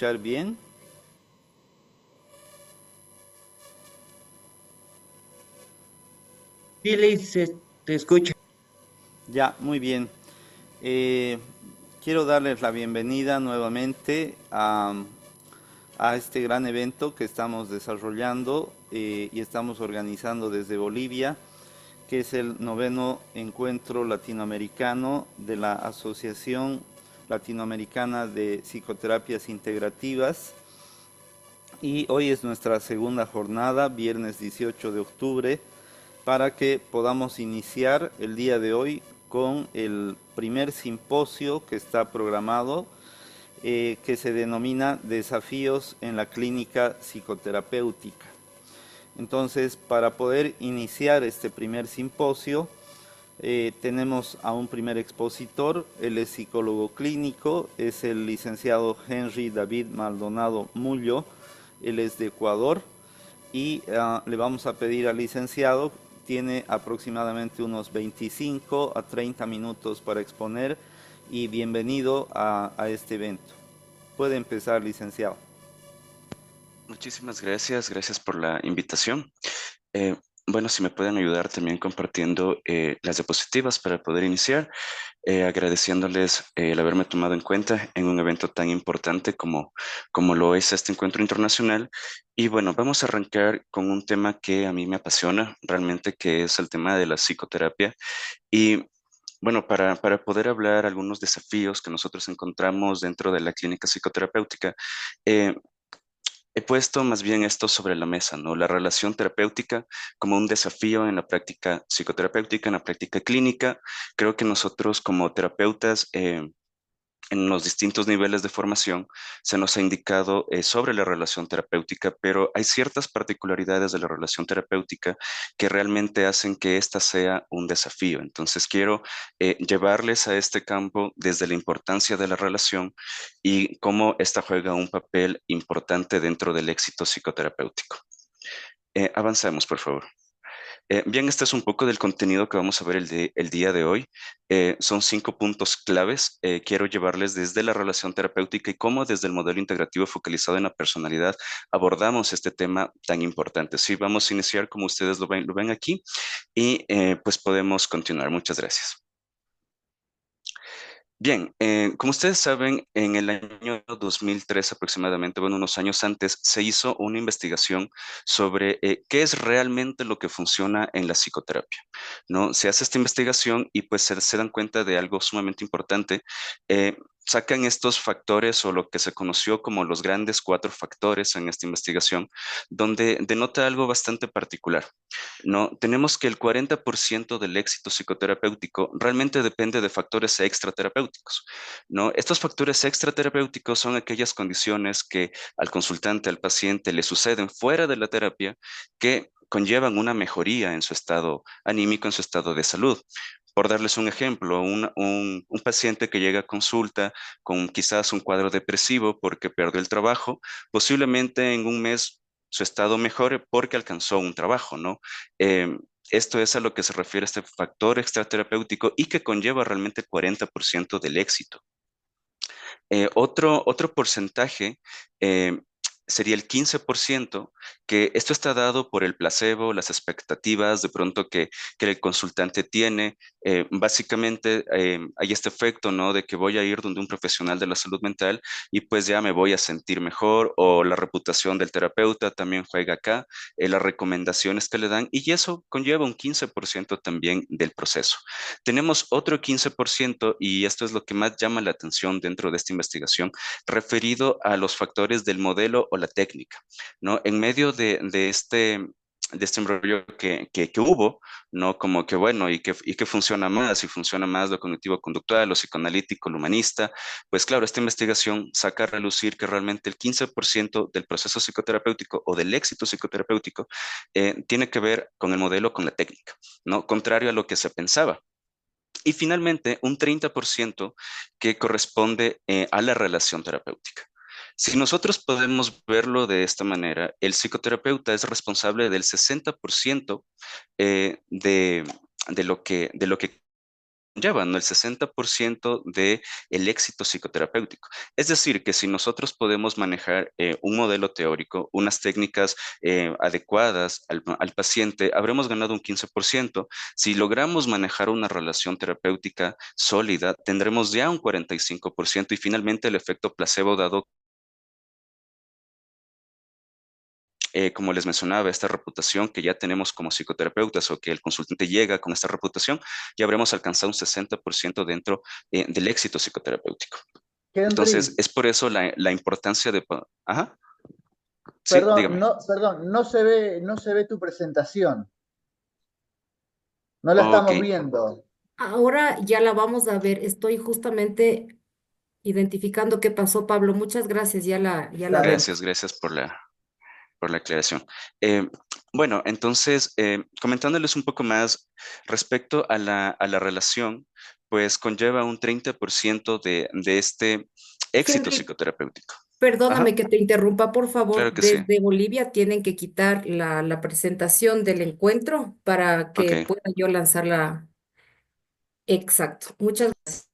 escuchar bien? Billy, te escucha. Ya, muy bien. Eh, Quiero darles la bienvenida nuevamente a este gran evento que estamos desarrollando y estamos organizando desde Bolivia, que es el noveno encuentro latinoamericano de la Asociación Latinoamericana de Psicoterapias Integrativas. Y hoy es nuestra segunda jornada, viernes 18 de octubre, para que podamos iniciar el día de hoy con el primer simposio que está programado, que se denomina Desafíos en la Clínica Psicoterapéutica. Entonces, para poder iniciar este primer simposio, tenemos a un primer expositor. Él es psicólogo clínico, es el licenciado Henry David Maldonado Mullo. Él es de Ecuador y le vamos a pedir al licenciado, tiene aproximadamente unos 25 a 30 minutos para exponer, y bienvenido a este evento. Puede empezar, licenciado. Muchísimas gracias, gracias por la invitación. Eh, bueno, si me pueden ayudar también compartiendo las diapositivas para poder iniciar, agradeciéndoles el haberme tomado en cuenta en un evento tan importante como lo es este encuentro internacional. Y bueno, vamos a arrancar con un tema que a mí me apasiona realmente, que es el tema de la psicoterapia. Y bueno, para poder hablar algunos desafíos que nosotros encontramos dentro de la clínica psicoterapéutica, eh, he puesto más bien esto sobre la mesa, ¿no? La relación terapéutica como un desafío en la práctica psicoterapéutica, en la práctica clínica. Creo que nosotros como terapeutas, en los distintos niveles de formación, se nos ha indicado sobre la relación terapéutica, pero hay ciertas particularidades de la relación terapéutica que realmente hacen que ésta sea un desafío. Entonces, quiero llevarles a este campo desde la importancia de la relación y cómo ésta juega un papel importante dentro del éxito psicoterapéutico. Avancemos, por favor. Bien, este es un poco del contenido que vamos a ver el día de hoy. Son 5 puntos claves. Quiero llevarles desde la relación terapéutica y cómo desde el modelo integrativo focalizado en la personalidad abordamos este tema tan importante. Sí, vamos a iniciar como ustedes lo ven aquí y pues podemos continuar. Muchas gracias. Bien, como ustedes saben, en el año 2003 aproximadamente, bueno, unos años antes, se hizo una investigación sobre qué es realmente lo que funciona en la psicoterapia, ¿no? Se hace esta investigación y pues se dan cuenta de algo sumamente importante. Sacan estos factores o lo que se conoció como los grandes 4 factores en esta investigación, donde denota algo bastante particular. No, tenemos que el 40% del éxito psicoterapéutico realmente depende de factores extraterapéuticos, ¿no? Estos factores extraterapéuticos son aquellas condiciones que al consultante, al paciente, le suceden fuera de la terapia que conllevan una mejoría en su estado anímico, en su estado de salud. Por darles un ejemplo, un paciente que llega a consulta con quizás un cuadro depresivo porque perdió el trabajo, posiblemente en un mes su estado mejore porque alcanzó un trabajo, ¿no? Eh, Esto es a lo que se refiere este factor extraterapéutico y que conlleva realmente el 40% del éxito. Otro porcentaje eh, sería el 15%, que esto está dado por el placebo, las expectativas de pronto que el consultante tiene. Básicamente hay este efecto, ¿no? De que voy a ir donde un profesional de la salud mental y pues ya me voy a sentir mejor, o la reputación del terapeuta también juega acá, las recomendaciones que le dan, y eso conlleva un 15% también del proceso. Tenemos otro 15%, y esto es lo que más llama la atención dentro de esta investigación, referido a los factores del modelo o la técnica, ¿no? En medio de este embrollo que hubo, ¿no? Como que, bueno, ¿y qué funciona más? Si funciona más lo cognitivo-conductual, lo psicoanalítico, lo humanista. Pues claro, esta investigación saca a relucir que realmente el 15% del proceso psicoterapéutico o del éxito psicoterapéutico tiene que ver con el modelo, con la técnica, ¿no? Contrario a lo que se pensaba. Y finalmente, un 30% que corresponde a la relación terapéutica. Si nosotros podemos verlo de esta manera, el psicoterapeuta es responsable del 60% de lo que lleva, ¿no? El 60% de el éxito psicoterapéutico. Es decir, que si nosotros podemos manejar un modelo teórico, unas técnicas adecuadas al paciente, habremos ganado un 15%. Si logramos manejar una relación terapéutica sólida, tendremos ya un 45% y finalmente el efecto placebo dado como les mencionaba, esta reputación que ya tenemos como psicoterapeutas o que el consultante llega con esta reputación, ya habremos alcanzado un 60% dentro del éxito psicoterapéutico. Entonces, Henry, es por eso la importancia de... Ajá, sí, dígame. perdón, no se ve tu presentación, no la Ok, estamos viendo. Ahora ya la vamos a ver. Estoy justamente identificando qué pasó, Pablo. Muchas gracias, ya la Dale. vemos. gracias por la aclaración. Eh, bueno, entonces, comentándoles un poco más respecto a a la relación, pues conlleva un 30% de este éxito Henry, psicoterapéutico. perdóname Ajá, que te interrumpa, por favor. claro que sí. Desde Bolivia tienen que quitar la presentación del encuentro para Ok, que pueda yo lanzarla. Exacto. Muchas gracias.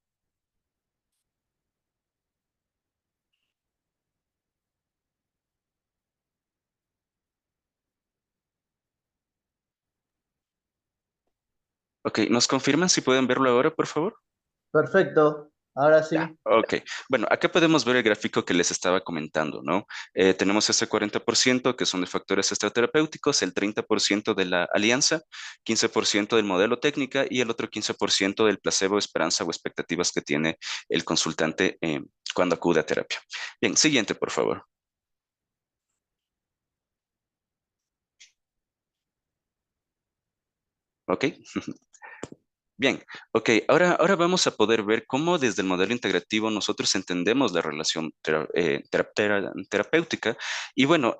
ok. ¿Nos confirman si pueden verlo ahora, por favor? Perfecto, ahora Ya, sí. ok. Bueno, acá podemos ver el gráfico que les estaba comentando, ¿no? Tenemos ese 40% que son de factores extraterapéuticos, el 30% de la alianza, 15% del modelo técnica y el otro 15% del placebo, esperanza o expectativas que tiene el consultante cuando acude a terapia. Bien, siguiente, por favor. Ok. Bien, ok, ahora vamos a poder ver cómo desde el modelo integrativo nosotros entendemos la relación terapéutica. Y bueno,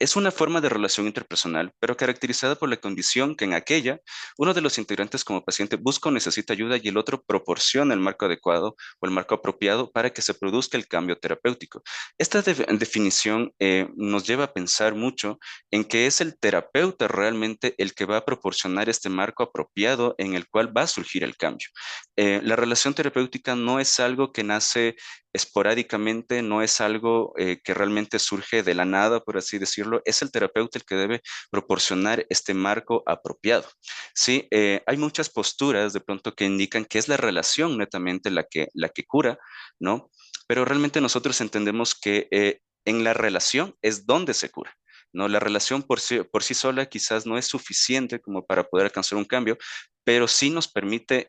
es una forma de relación interpersonal, pero caracterizada por la condición que en aquella uno de los integrantes como paciente busca o necesita ayuda y el otro proporciona el marco adecuado o el marco apropiado para que se produzca el cambio terapéutico. Esta definición nos lleva a pensar mucho en que es el terapeuta realmente el que va a proporcionar este marco apropiado en el cual va a surgir el cambio. La relación terapéutica no es algo que nace esporádicamente, no es algo que realmente surge de la nada, por así decirlo, es el terapeuta el que debe proporcionar este marco apropiado. Sí, hay muchas posturas de pronto que indican que es la relación netamente la que cura, ¿no? Pero realmente nosotros entendemos que en la relación es donde se cura. ¿No? La relación por sí sola quizás no es suficiente como para poder alcanzar un cambio, pero sí nos permite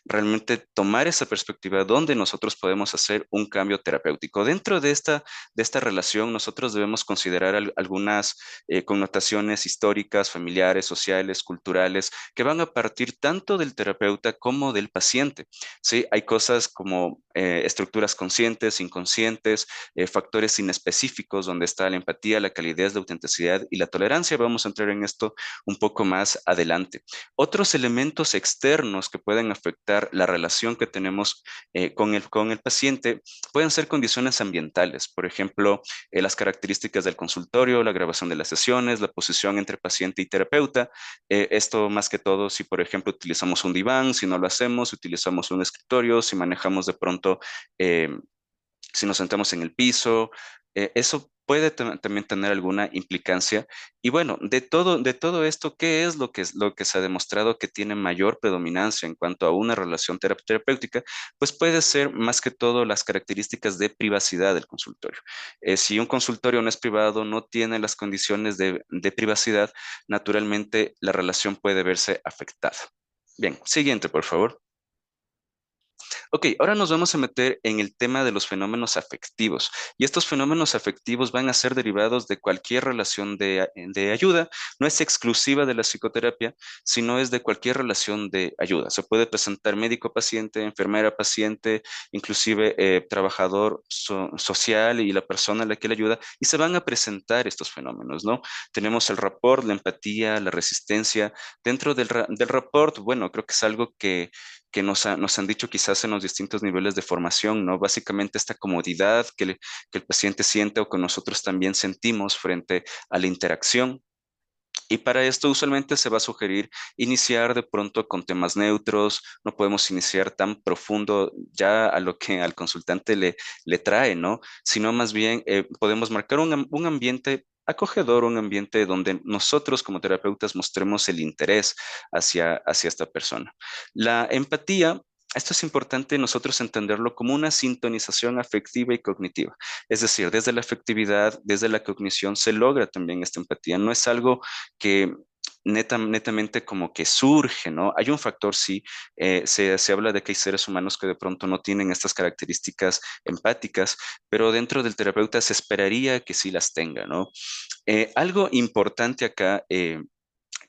realmente tomar esa perspectiva donde nosotros podemos hacer un cambio terapéutico. Dentro de esta relación, nosotros debemos considerar algunas connotaciones históricas, familiares, sociales, culturales, que van a partir tanto del terapeuta como del paciente. ¿Sí? Hay cosas como estructuras conscientes, inconscientes, factores inespecíficos, donde está la empatía, la calidez, la autenticidad y la tolerancia. Vamos a entrar en esto un poco más adelante. Otros elementos externos que pueden afectar la relación que tenemos con el paciente pueden ser condiciones ambientales, por ejemplo, las características del consultorio, la grabación de las sesiones, la posición entre paciente y terapeuta. Esto más que todo si, por ejemplo, utilizamos un diván, si no lo hacemos, si utilizamos un escritorio, si manejamos de pronto eh, si nos sentamos en el piso, eso puede también tener alguna implicancia. Y bueno, de todo esto, ¿qué es lo que se ha demostrado que tiene mayor predominancia en cuanto a una relación terapéutica? Pues puede ser más que todo las características de privacidad del consultorio. Si un consultorio no es privado, no tiene las condiciones de privacidad, naturalmente la relación puede verse afectada. Bien, siguiente, por favor. Ok, ahora nos vamos a meter en el tema de los fenómenos afectivos. Y estos fenómenos afectivos van a ser derivados de cualquier relación de ayuda. No es exclusiva de la psicoterapia, sino es de cualquier relación de ayuda. Se puede presentar médico-paciente, enfermera-paciente, inclusive trabajador social y la persona a la que le ayuda, y se van a presentar estos fenómenos, ¿no? Tenemos el rapport, la empatía, la resistencia. Dentro del rapport, bueno, creo que es algo que nos han dicho quizás en los distintos niveles de formación, ¿no? Básicamente esta comodidad que el paciente siente o que nosotros también sentimos frente a la interacción. Y para esto usualmente se va a sugerir iniciar de pronto con temas neutros, no podemos iniciar tan profundo ya a lo que al consultante le trae, ¿no? Sino más bien podemos marcar un ambiente acogedor, un ambiente donde nosotros como terapeutas mostremos el interés hacia esta persona. La empatía. Esto es importante nosotros entenderlo como una sintonización afectiva y cognitiva. Es decir, desde la afectividad, desde la cognición, se logra también esta empatía. No es algo que netamente como que surge, ¿no? Hay un factor, sí, se habla de que hay seres humanos que de pronto no tienen estas características empáticas, pero dentro del terapeuta se esperaría que sí las tenga, ¿no? Algo importante acá,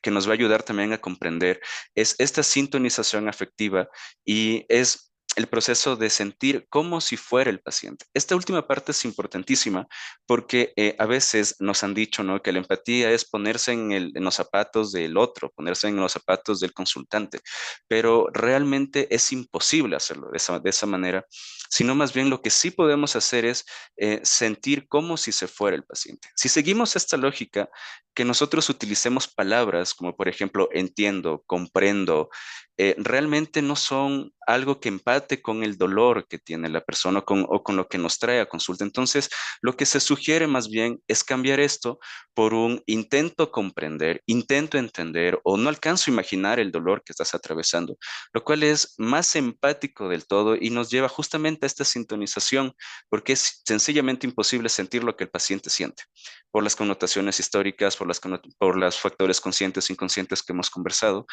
que nos va a ayudar también a comprender es esta sintonización afectiva y es el proceso de sentir como si fuera el paciente. Esta última parte es importantísima porque a veces nos han dicho, ¿no?, que la empatía es ponerse en los zapatos del otro, ponerse en los zapatos del consultante, pero realmente es imposible hacerlo de esa manera, sino más bien lo que sí podemos hacer es sentir como si se fuera el paciente. Si seguimos esta lógica, que nosotros utilicemos palabras como por ejemplo entiendo, comprendo, realmente no son algo que empate con el dolor que tiene la persona o con lo que nos trae a consulta. Entonces, lo que se sugiere más bien es cambiar esto por un intento comprender, intento entender o no alcanzo a imaginar el dolor que estás atravesando, lo cual es más empático del todo y nos lleva justamente a esta sintonización, porque es sencillamente imposible sentir lo que el paciente siente por las connotaciones históricas, por los factores conscientes e inconscientes que hemos conversado,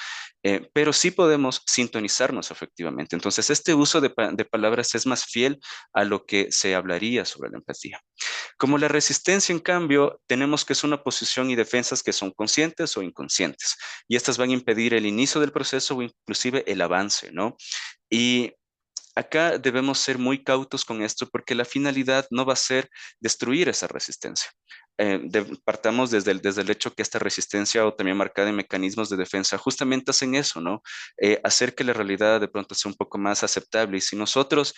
pero sí podemos sintonizarnos efectivamente. Entonces, este uso de palabras es más fiel a lo que se hablaría sobre la empatía. Como la resistencia, en cambio, tenemos que es una posición y defensas que son conscientes o inconscientes, y estas van a impedir el inicio del proceso o inclusive el avance, ¿no? Y acá debemos ser muy cautos con esto porque la finalidad no va a ser destruir esa resistencia. Partamos desde el hecho que esta resistencia o también marcada en mecanismos de defensa justamente hacen eso, ¿no? Hacer que la realidad de pronto sea un poco más aceptable y si nosotros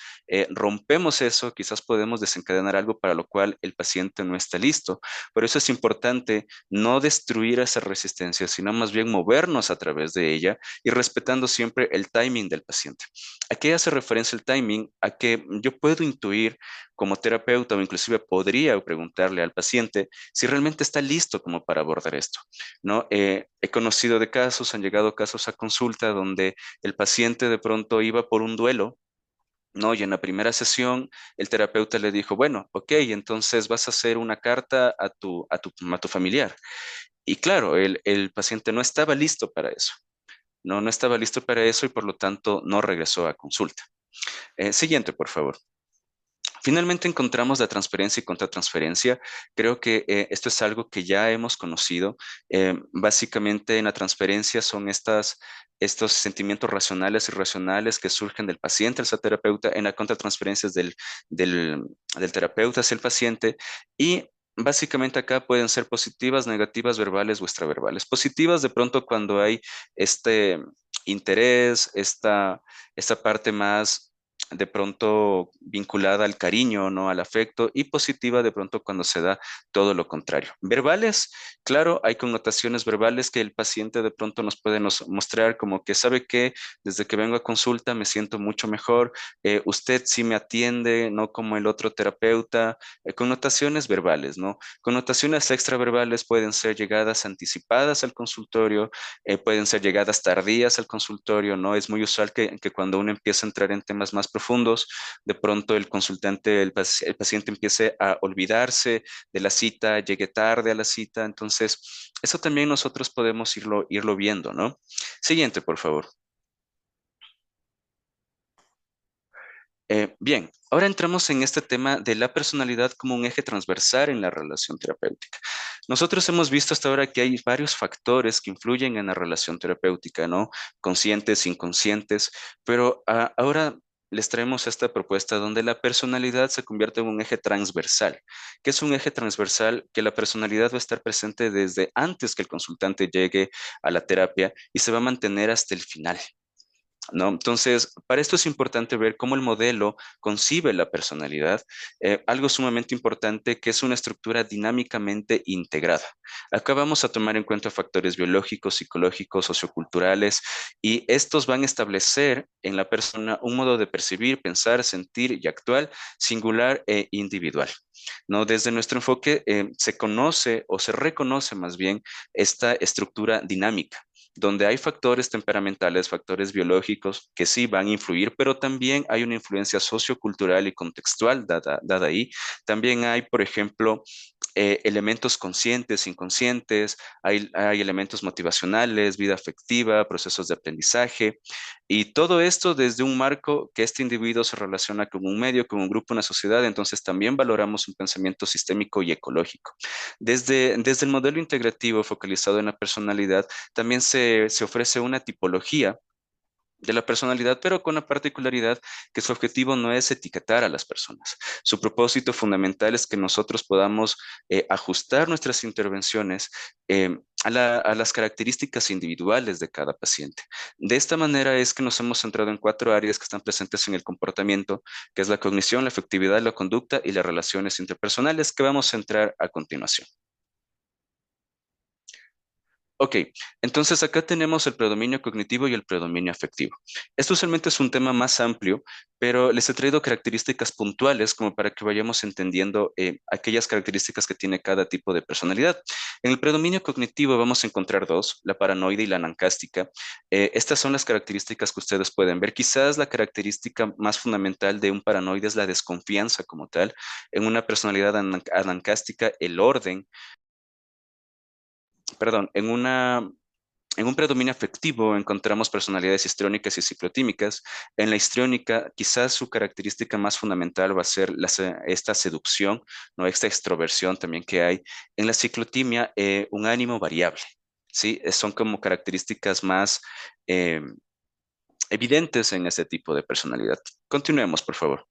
rompemos eso, quizás podemos desencadenar algo para lo cual el paciente no está listo. Por eso es importante no destruir esa resistencia, sino más bien movernos a través de ella y respetando siempre el timing del paciente. ¿A qué hace referencia el timing? A que yo puedo intuir como terapeuta o inclusive podría preguntarle al paciente si realmente está listo como para abordar esto, ¿no? He conocido de casos, han llegado casos a consulta donde el paciente de pronto iba por un duelo, ¿no? Y en la primera sesión el terapeuta le dijo, bueno, ok, entonces vas a hacer una carta a tu familiar. Y claro, el paciente no estaba listo para eso. No estaba listo para eso y por lo tanto no regresó a consulta. Siguiente, por favor. Finalmente encontramos la transferencia y contratransferencia. Creo que esto es algo que ya hemos conocido. Básicamente en la transferencia son estos sentimientos racionales y irracionales que surgen del paciente hacia el terapeuta. En la contratransferencia es del terapeuta hacia el paciente. Y básicamente acá pueden ser positivas, negativas, verbales o extraverbales. Positivas de pronto cuando hay este interés, esta parte más de pronto vinculada al cariño, ¿no? Al afecto, y positiva de pronto cuando se da todo lo contrario. Verbales, claro, hay connotaciones verbales que el paciente de pronto nos puede mostrar como que sabe que desde que vengo a consulta me siento mucho mejor, usted sí me atiende, no como el otro terapeuta, connotaciones verbales, ¿no? Connotaciones extraverbales pueden ser llegadas anticipadas al consultorio, pueden ser llegadas tardías al consultorio, ¿no? Es muy usual que cuando uno empieza a entrar en temas más profundos, de pronto el consultante, el paciente empiece a olvidarse de la cita, llegue tarde a la cita, entonces eso también nosotros podemos irlo viendo, ¿no? Siguiente, por favor. Bien, ahora entramos en este tema de la personalidad como un eje transversal en la relación terapéutica. Nosotros hemos visto hasta ahora que hay varios factores que influyen en la relación terapéutica, ¿no? Conscientes, inconscientes, pero ahora les traemos esta propuesta donde la personalidad se convierte en un eje transversal. ¿Qué es un eje transversal? Que la personalidad va a estar presente desde antes que el consultante llegue a la terapia y se va a mantener hasta el final. ¿no? Entonces, para esto es importante ver cómo el modelo concibe la personalidad, algo sumamente importante que es una estructura dinámicamente integrada. Acá vamos a tomar en cuenta factores biológicos, psicológicos, socioculturales, y estos van a establecer en la persona un modo de percibir, pensar, sentir y actuar singular e individual. ¿No? Desde nuestro enfoque se conoce o se reconoce más bien esta estructura dinámica, donde hay factores temperamentales, factores biológicos que sí van a influir, pero también hay una influencia sociocultural y contextual dada ahí. También hay, por ejemplo, elementos conscientes, inconscientes, hay elementos motivacionales, vida afectiva, procesos de aprendizaje, y todo esto desde un marco que este individuo se relaciona con un medio, con un grupo, una sociedad. Entonces también valoramos un pensamiento sistémico y ecológico. Desde el modelo integrativo focalizado en la personalidad, también se ofrece una tipología de la personalidad, pero con la particularidad que su objetivo no es etiquetar a las personas. Su propósito fundamental es que nosotros podamos ajustar nuestras intervenciones a las características individuales de cada paciente. De esta manera es que nos hemos centrado en 4 áreas que están presentes en el comportamiento, que es la cognición, la efectividad, la conducta y las relaciones interpersonales, que vamos a entrar a continuación. Ok, entonces acá tenemos el predominio cognitivo y el predominio afectivo. Esto usualmente es un tema más amplio, pero les he traído características puntuales como para que vayamos entendiendo aquellas características que tiene cada tipo de personalidad. En el predominio cognitivo vamos a encontrar dos, la paranoide y la anancástica. Estas son las características que ustedes pueden ver. Quizás la característica más fundamental de un paranoide es la desconfianza como tal. En una personalidad anancástica, el orden, perdón, en un predominio afectivo encontramos personalidades histriónicas y ciclotímicas. En la histriónica, quizás su característica más fundamental va a ser esta seducción, ¿no? Esta extroversión también que hay. En la ciclotimia, un ánimo variable, ¿sí? Son como características más eh, evidentes en este tipo de personalidad. Continuemos, por favor.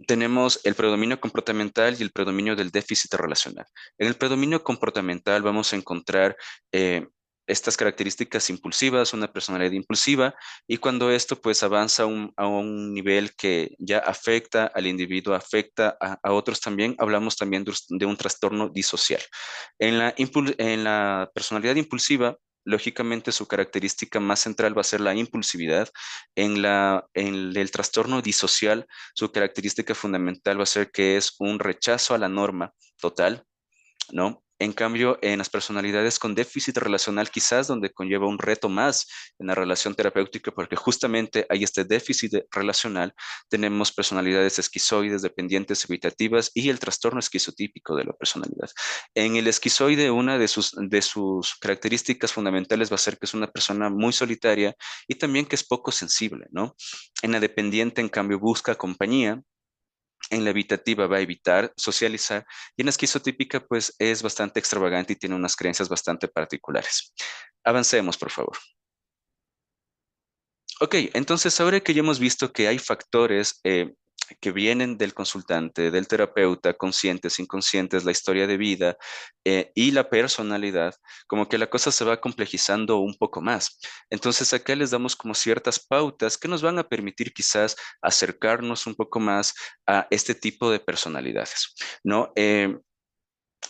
Tenemos el predominio comportamental y el predominio del déficit relacional. En el predominio comportamental vamos a encontrar estas características impulsivas, una personalidad impulsiva, y cuando esto pues avanza a un nivel que ya afecta al individuo, afecta a otros también, hablamos también de un trastorno disocial. En la personalidad impulsiva, lógicamente su característica más central va a ser la impulsividad. En el trastorno disocial, su característica fundamental va a ser que es un rechazo a la norma total, ¿no? En cambio, en las personalidades con déficit relacional, quizás donde conlleva un reto más en la relación terapéutica, porque justamente hay este déficit relacional, tenemos personalidades esquizoides, dependientes, evitativas y el trastorno esquizotípico de la personalidad. En el esquizoide, una de sus características fundamentales va a ser que es una persona muy solitaria y también que es poco sensible, ¿no? En la dependiente, en cambio, busca compañía. En la evitativa va a evitar socializar y en la esquizotípica pues es bastante extravagante y tiene unas creencias bastante particulares. Avancemos, por favor. Ok, entonces ahora que ya hemos visto que hay factores que vienen del consultante, del terapeuta, conscientes, inconscientes, la historia de vida y la personalidad, como que la cosa se va complejizando un poco más. Entonces acá les damos como ciertas pautas que nos van a permitir quizás acercarnos un poco más a este tipo de personalidades, ¿no?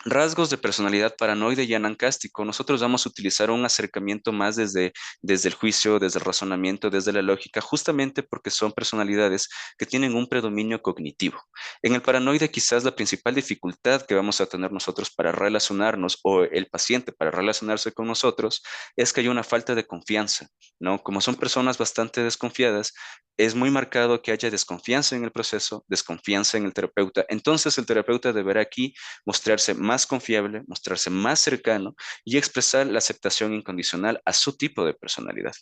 Rasgos de personalidad paranoide y anancástico. Nosotros vamos a utilizar un acercamiento más desde el juicio, desde el razonamiento, desde la lógica, justamente porque son personalidades que tienen un predominio cognitivo. En el paranoide, quizás la principal dificultad que vamos a tener nosotros para relacionarnos o el paciente para relacionarse con nosotros es que hay una falta de confianza, ¿no? Como son personas bastante desconfiadas, es muy marcado que haya desconfianza en el proceso, desconfianza en el terapeuta. Entonces, el terapeuta deberá aquí mostrarse más confiable, mostrarse más cercano y expresar la aceptación incondicional a su tipo de personalidad.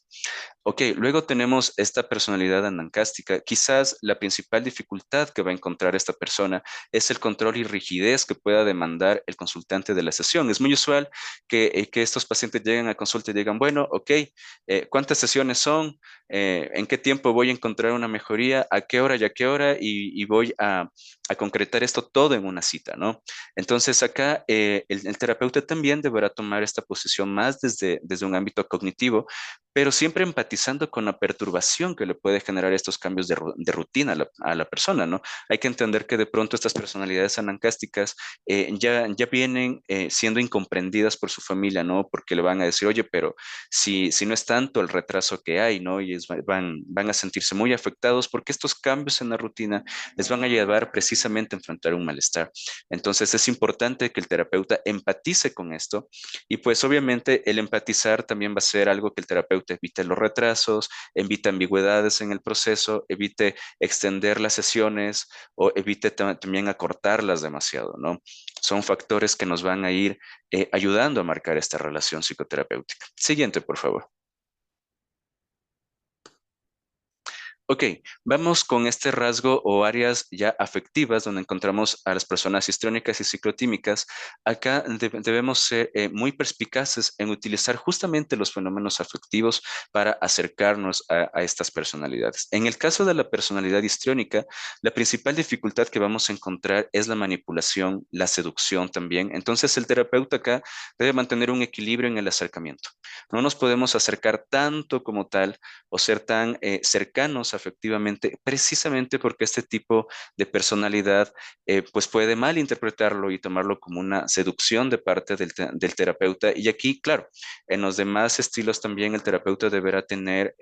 Ok, luego tenemos esta personalidad anancástica. Quizás la principal dificultad que va a encontrar esta persona es el control y rigidez que pueda demandar el consultante de la sesión. Es muy usual que estos pacientes lleguen a consulta y digan, bueno, ok, ¿cuántas sesiones son? ¿En qué tiempo voy a encontrar una mejoría? ¿A qué hora y a qué hora? Y voy a a concretar esto todo en una cita, ¿no? Entonces acá el terapeuta también deberá tomar esta posición más desde un ámbito cognitivo, pero siempre empatizando con la perturbación que le puede generar estos cambios de rutina a la persona, ¿no? Hay que entender que de pronto estas personalidades anancásticas ya vienen siendo incomprendidas por su familia, ¿no? Porque le van a decir, oye, pero si no es tanto el retraso que hay, ¿no? Y van a sentirse muy afectados porque estos cambios en la rutina les van a llevar precisamente a enfrentar un malestar. Entonces es importante que el terapeuta empatice con esto y pues obviamente el empatizar también va a ser algo que el terapeuta evite los retrasos, evite ambigüedades en el proceso, evite extender las sesiones o evite también acortarlas demasiado, ¿no? Son factores que nos van a ir ayudando a marcar esta relación psicoterapéutica. Siguiente, por favor. Ok, vamos con este rasgo o áreas ya afectivas donde encontramos a las personas histriónicas y ciclotímicas. Acá debemos ser muy perspicaces en utilizar justamente los fenómenos afectivos para acercarnos a estas personalidades. En el caso de la personalidad histriónica, la principal dificultad que vamos a encontrar es la manipulación, la seducción también. Entonces el terapeuta acá debe mantener un equilibrio en el acercamiento. No nos podemos acercar tanto como tal o ser tan cercanos afectivamente, precisamente porque este tipo de personalidad pues puede malinterpretarlo y tomarlo como una seducción de parte del terapeuta. Y aquí, claro, en los demás estilos también el terapeuta deberá tener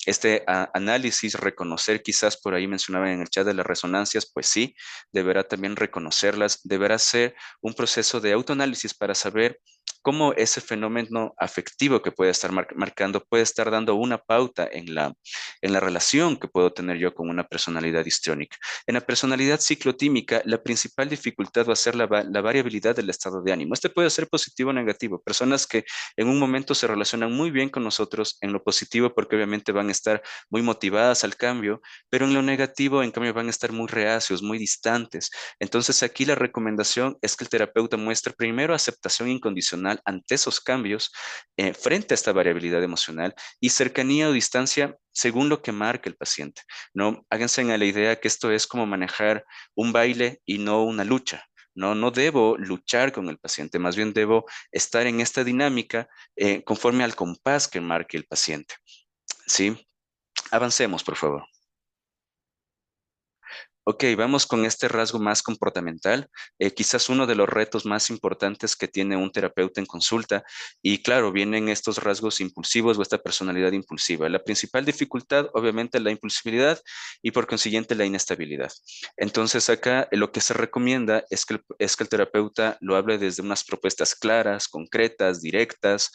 este análisis, reconocer, quizás por ahí mencionaban en el chat de las resonancias, pues sí, deberá también reconocerlas, deberá ser un proceso de autoanálisis para saber cómo ese fenómeno afectivo que puede estar marcando puede estar dando una pauta en la relación que puedo tener yo con una personalidad histriónica. En la personalidad ciclotímica, la principal dificultad va a ser la variabilidad del estado de ánimo. Este puede ser positivo o negativo. Personas que en un momento se relacionan muy bien con nosotros en lo positivo porque obviamente van a estar muy motivadas al cambio, pero en lo negativo, en cambio, van a estar muy reacios, muy distantes. Entonces aquí la recomendación es que el terapeuta muestre primero aceptación incondicional ante esos cambios frente a esta variabilidad emocional y cercanía o distancia según lo que marque el paciente. No háganse en la idea que esto es como manejar un baile y no una lucha. No debo luchar con el paciente, más bien debo estar en esta dinámica conforme al compás que marque el paciente. ¿Sí? Avancemos, por favor. Ok, vamos con este rasgo más comportamental, quizás uno de los retos más importantes que tiene un terapeuta en consulta. Y claro, vienen estos rasgos impulsivos o esta personalidad impulsiva. La principal dificultad, obviamente, la impulsividad y por consiguiente la inestabilidad. Entonces acá lo que se recomienda es que el terapeuta lo hable desde unas propuestas claras, concretas, directas,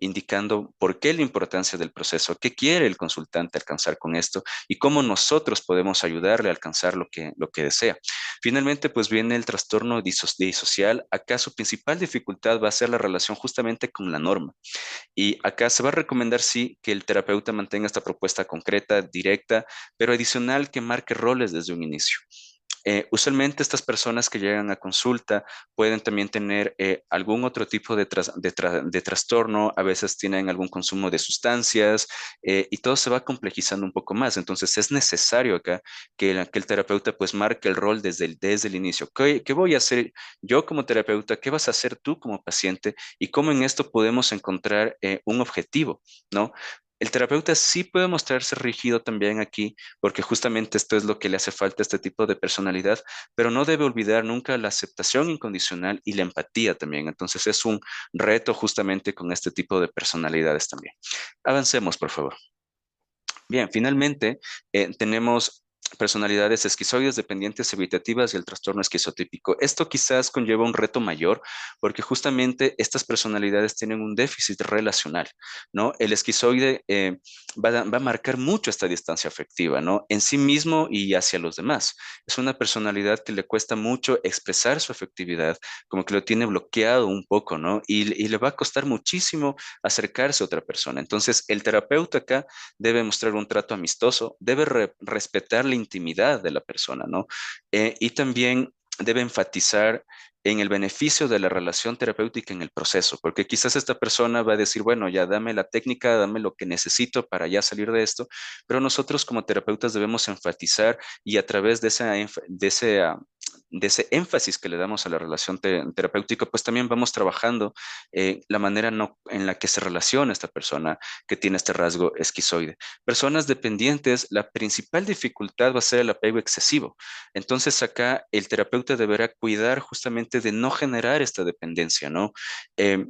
indicando por qué la importancia del proceso, qué quiere el consultante alcanzar con esto y cómo nosotros podemos ayudarle a alcanzar lo que desea. Finalmente, pues viene el trastorno disocial. Acá su principal dificultad va a ser la relación justamente con la norma. Y acá se va a recomendar, sí, que el terapeuta mantenga esta propuesta concreta, directa, pero adicional que marque roles desde un inicio. Usualmente estas personas que llegan a consulta pueden también tener algún otro tipo de trastorno, a veces tienen algún consumo de sustancias y todo se va complejizando un poco más. Entonces es necesario acá que el terapeuta pues marque el rol desde el inicio. ¿Qué voy a hacer yo como terapeuta? ¿Qué vas a hacer tú como paciente? Y cómo en esto podemos encontrar un objetivo, ¿no? El terapeuta sí puede mostrarse rígido también aquí, porque justamente esto es lo que le hace falta a este tipo de personalidad, pero no debe olvidar nunca la aceptación incondicional y la empatía también. Entonces es un reto justamente con este tipo de personalidades también. Avancemos, por favor. Bien, finalmente tenemos personalidades esquizoides, dependientes, evitativas y el trastorno esquizotípico. Esto quizás conlleva un reto mayor porque justamente estas personalidades tienen un déficit relacional, ¿no? El esquizoide va a marcar mucho esta distancia afectiva, ¿no? En sí mismo y hacia los demás. Es una personalidad que le cuesta mucho expresar su afectividad, como que lo tiene bloqueado un poco, ¿no? Y le va a costar muchísimo acercarse a otra persona. Entonces, el terapeuta acá debe mostrar un trato amistoso, debe respetar la intimidad de la persona, ¿no? Y también debe enfatizar en el beneficio de la relación terapéutica en el proceso, porque quizás esta persona va a decir, bueno, ya dame la técnica, dame lo que necesito para ya salir de esto, pero nosotros como terapeutas debemos enfatizar y a través de de ese énfasis que le damos a la relación terapéutica, pues también vamos trabajando la manera en la que se relaciona esta persona que tiene este rasgo esquizoide. Personas dependientes, la principal dificultad va a ser el apego excesivo. Entonces acá el terapeuta deberá cuidar justamente de no generar esta dependencia, ¿no? Eh,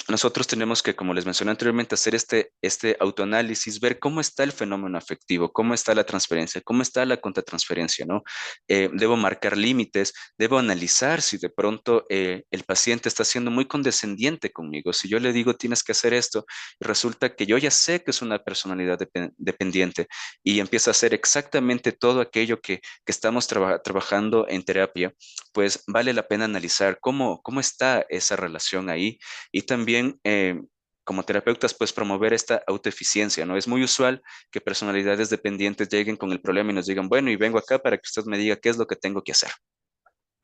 Nosotros tenemos que, como les mencioné anteriormente, hacer este autoanálisis, ver cómo está el fenómeno afectivo, cómo está la transferencia, cómo está la contratransferencia, ¿no? Debo marcar límites, debo analizar si de pronto el paciente está siendo muy condescendiente conmigo. Si yo le digo tienes que hacer esto, y resulta que yo ya sé que es una personalidad dependiente y empieza a hacer exactamente todo aquello que estamos trabajando en terapia, pues vale la pena analizar cómo está esa relación ahí y también como terapeutas, pues promover esta autoeficiencia, ¿no? Es muy usual que personalidades dependientes lleguen con el problema y nos digan, bueno, y vengo acá para que usted me diga qué es lo que tengo que hacer.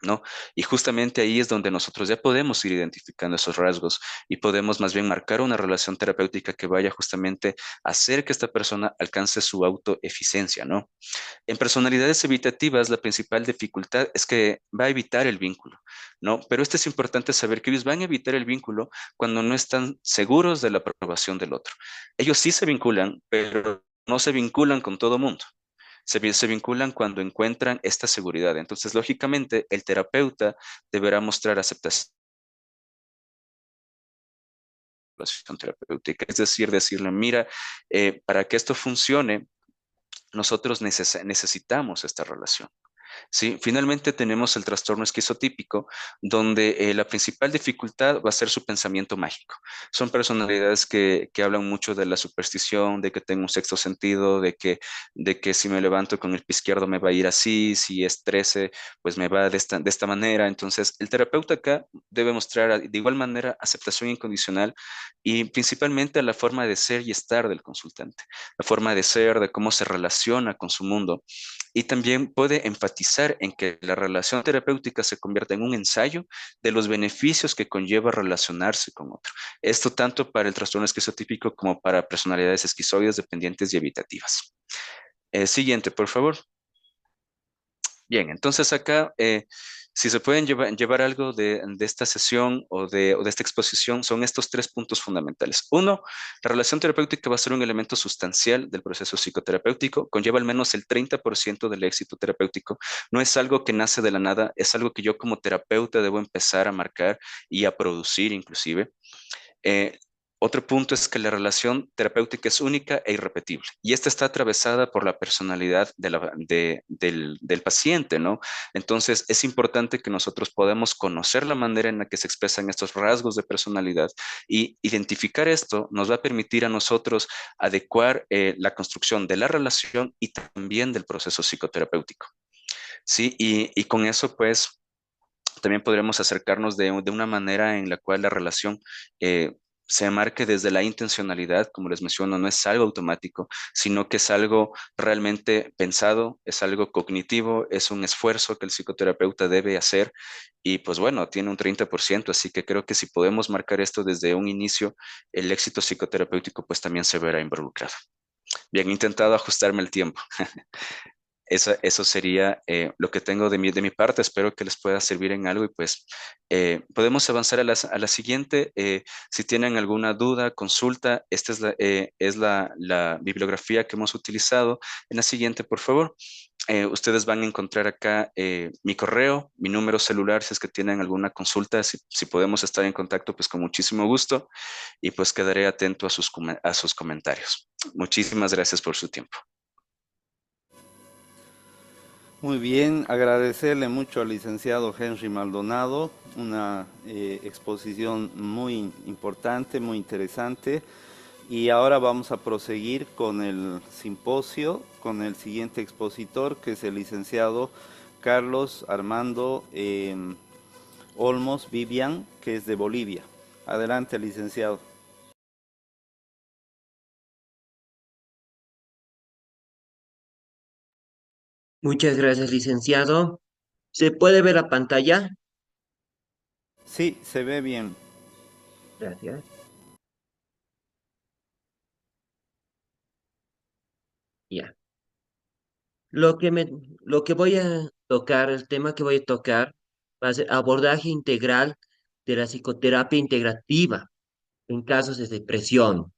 ¿No? Y justamente ahí es donde nosotros ya podemos ir identificando esos rasgos y podemos más bien marcar una relación terapéutica que vaya justamente a hacer que esta persona alcance su autoeficiencia, ¿no? En personalidades evitativas, la principal dificultad es que va a evitar el vínculo, ¿no? Pero esto es importante saber que ellos van a evitar el vínculo cuando no están seguros de la aprobación del otro. Ellos sí se vinculan, pero no se vinculan con todo mundo. Se vinculan cuando encuentran esta seguridad. Entonces, lógicamente, el terapeuta deberá mostrar aceptación de la relación terapéutica, es decir, decirle, mira, para que esto funcione, nosotros necesitamos esta relación. Sí, finalmente tenemos el trastorno esquizotípico, donde la principal dificultad va a ser su pensamiento mágico. Son personalidades que hablan mucho de la superstición, de que tengo un sexto sentido, de que si me levanto con el pie izquierdo me va a ir así, si es 13, pues me va de esta manera. Entonces, el terapeuta acá debe mostrar de igual manera aceptación incondicional y principalmente la forma de ser y estar del consultante, la forma de ser, de cómo se relaciona con su mundo y también puede enfatizar en que la relación terapéutica se convierta en un ensayo de los beneficios que conlleva relacionarse con otro. Esto tanto para el trastorno esquizotípico como para personalidades esquizoides, dependientes y evitativas. Siguiente, por favor. Bien, entonces acá, si se pueden llevar algo de esta sesión o de esta exposición, son estos tres puntos fundamentales. Uno, la relación terapéutica va a ser un elemento sustancial del proceso psicoterapéutico, conlleva al menos el 30% del éxito terapéutico. No es algo que nace de la nada, es algo que yo como terapeuta debo empezar a marcar y a producir inclusive. Eh, Otro punto es que la relación terapéutica es única e irrepetible y esta está atravesada por la personalidad del paciente, ¿no? Entonces es importante que nosotros podamos conocer la manera en la que se expresan estos rasgos de personalidad y identificar esto nos va a permitir a nosotros adecuar la construcción de la relación y también del proceso psicoterapéutico, ¿sí? Y con eso, pues también podremos acercarnos de una manera en la cual la relación se marque desde la intencionalidad, como les menciono, no es algo automático, sino que es algo realmente pensado, es algo cognitivo, es un esfuerzo que el psicoterapeuta debe hacer y pues bueno, tiene un 30%, así que creo que si podemos marcar esto desde un inicio, el éxito psicoterapéutico pues también se verá involucrado. Bien, he intentado ajustarme el tiempo. Eso sería lo que tengo de mi parte. Espero que les pueda servir en algo y pues podemos avanzar a la siguiente. Si tienen alguna duda, consulta, esta es la bibliografía que hemos utilizado. En la siguiente, por favor. Ustedes van a encontrar acá mi correo, mi número celular, si es que tienen alguna consulta, si podemos estar en contacto, pues con muchísimo gusto y pues quedaré atento a sus comentarios. Muchísimas gracias por su tiempo. Muy bien, agradecerle mucho al licenciado Henry Maldonado, una exposición muy importante, muy interesante. Y ahora vamos a proseguir con el simposio, con el siguiente expositor, que es el licenciado Carlos Armando Olmos Vivian, que es de Bolivia. Adelante, licenciado. Muchas gracias, licenciado. ¿Se puede ver la pantalla? Sí, se ve bien. Gracias. Ya. Lo que me, lo que voy a tocar, el tema que voy a tocar, va a ser abordaje integral de la psicoterapia integrativa en casos de depresión.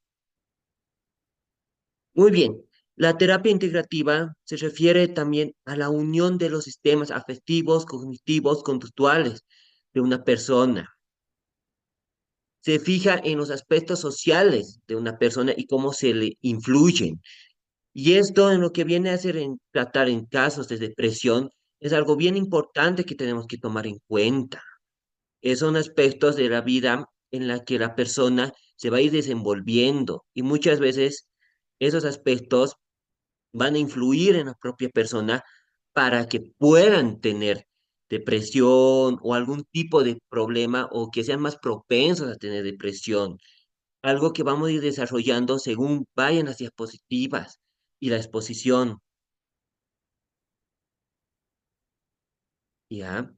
Muy bien. La terapia integrativa se refiere también a la unión de los sistemas afectivos, cognitivos, conductuales de una persona. Se fija en los aspectos sociales de una persona y cómo se le influyen. Y esto en lo que viene a hacer en tratar en casos de depresión es algo bien importante que tenemos que tomar en cuenta. Son aspectos de la vida en la que la persona se va a ir desenvolviendo y muchas veces esos aspectos van a influir en la propia persona para que puedan tener depresión o algún tipo de problema o que sean más propensos a tener depresión. Algo que vamos a ir desarrollando según vayan las diapositivas y la exposición, ¿ya?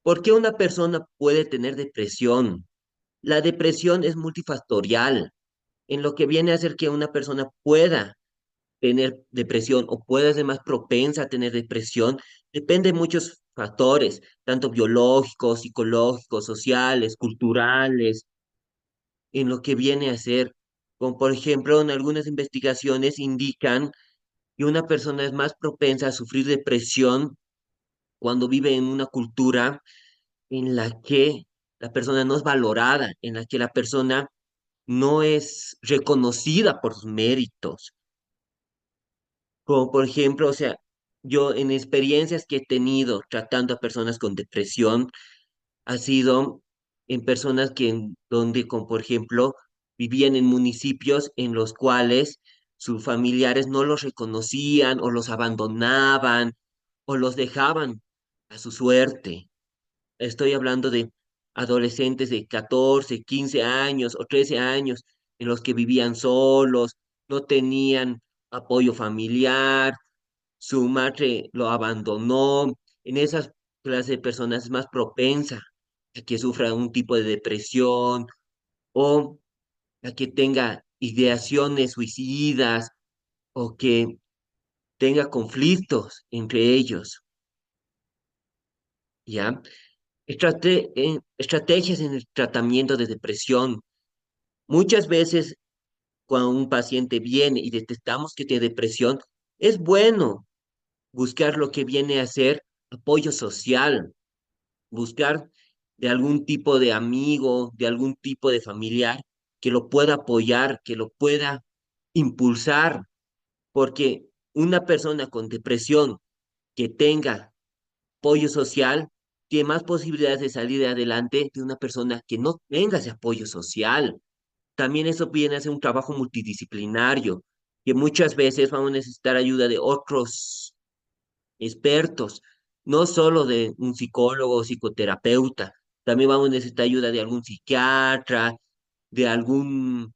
¿Por qué una persona puede tener depresión? La depresión es multifactorial, en lo que viene a hacer que una persona pueda tener depresión o pueda ser más propensa a tener depresión, depende de muchos factores, tanto biológicos, psicológicos, sociales, culturales, en lo que viene a ser. Como por ejemplo, en algunas investigaciones indican que una persona es más propensa a sufrir depresión cuando vive en una cultura en la que la persona no es valorada, en la que la persona no es reconocida por sus méritos. Como por ejemplo, o sea, yo en experiencias que he tenido tratando a personas con depresión, ha sido en personas donde, como por ejemplo, vivían en municipios en los cuales sus familiares no los reconocían o los abandonaban o los dejaban a su suerte. Estoy hablando de adolescentes de 14, 15 años o 13 años en los que vivían solos, no tenían apoyo familiar, su madre lo abandonó. En esas clases de personas es más propensa a que sufra un tipo de depresión o a que tenga ideaciones suicidas o que tenga conflictos entre ellos, ¿ya? Estrategias en el tratamiento de depresión. Muchas veces cuando un paciente viene y detectamos que tiene depresión, es bueno buscar lo que viene a ser apoyo social, buscar de algún tipo de amigo, de algún tipo de familiar que lo pueda apoyar, que lo pueda impulsar, porque una persona con depresión que tenga apoyo social tiene más posibilidades de salir adelante de una persona que no tenga ese apoyo social. También eso viene a ser un trabajo multidisciplinario, que muchas veces vamos a necesitar ayuda de otros expertos, no solo de un psicólogo o psicoterapeuta, también vamos a necesitar ayuda de algún psiquiatra, de algún,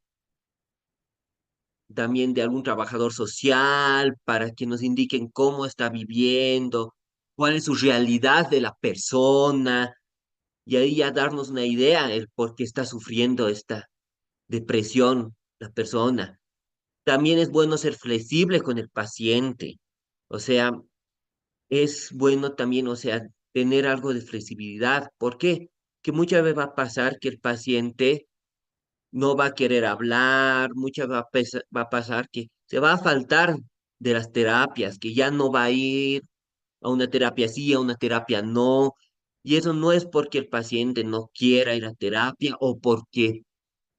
también de algún trabajador social, para que nos indiquen cómo está viviendo, cuál es su realidad de la persona, y ahí ya darnos una idea el por qué está sufriendo esta depresión la persona. También es bueno ser flexible con el paciente. O sea, es bueno también, o sea, tener algo de flexibilidad. ¿Por qué? Que muchas veces va a pasar que el paciente no va a querer hablar, muchas va a pasar que se va a faltar de las terapias, que ya no va a ir a una terapia sí, a una terapia no. Y eso no es porque el paciente no quiera ir a terapia o porque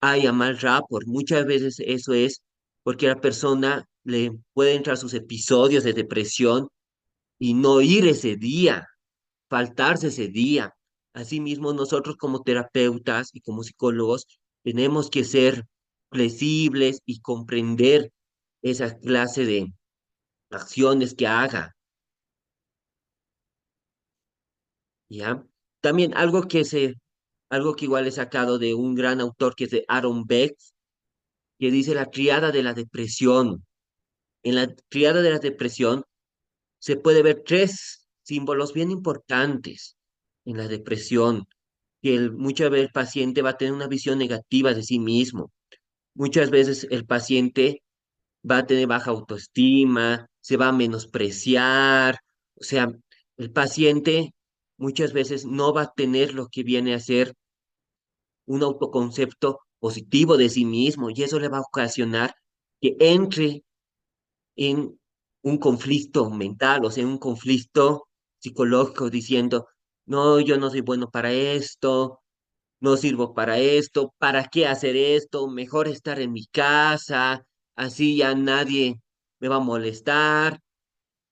haya mal rapport. Muchas veces eso es porque a la persona le puede entrar sus episodios de depresión y no ir ese día, faltarse ese día. Asimismo, nosotros como terapeutas y como psicólogos tenemos que ser flexibles y comprender esa clase de acciones que haga, ¿ya? También algo que igual he sacado de un gran autor que es de Aaron Beck, que dice la triada de la depresión. En la triada de la depresión se puede ver tres símbolos bien importantes en la depresión. que muchas veces el paciente va a tener una visión negativa de sí mismo. Muchas veces el paciente va a tener baja autoestima, se va a menospreciar, o sea, el paciente muchas veces no va a tener lo que viene a ser un autoconcepto positivo de sí mismo y eso le va a ocasionar que entre en un conflicto mental, o sea, en un conflicto psicológico diciendo, no, yo no soy bueno para esto, no sirvo para esto, ¿para qué hacer esto? Mejor estar en mi casa, así ya nadie me va a molestar.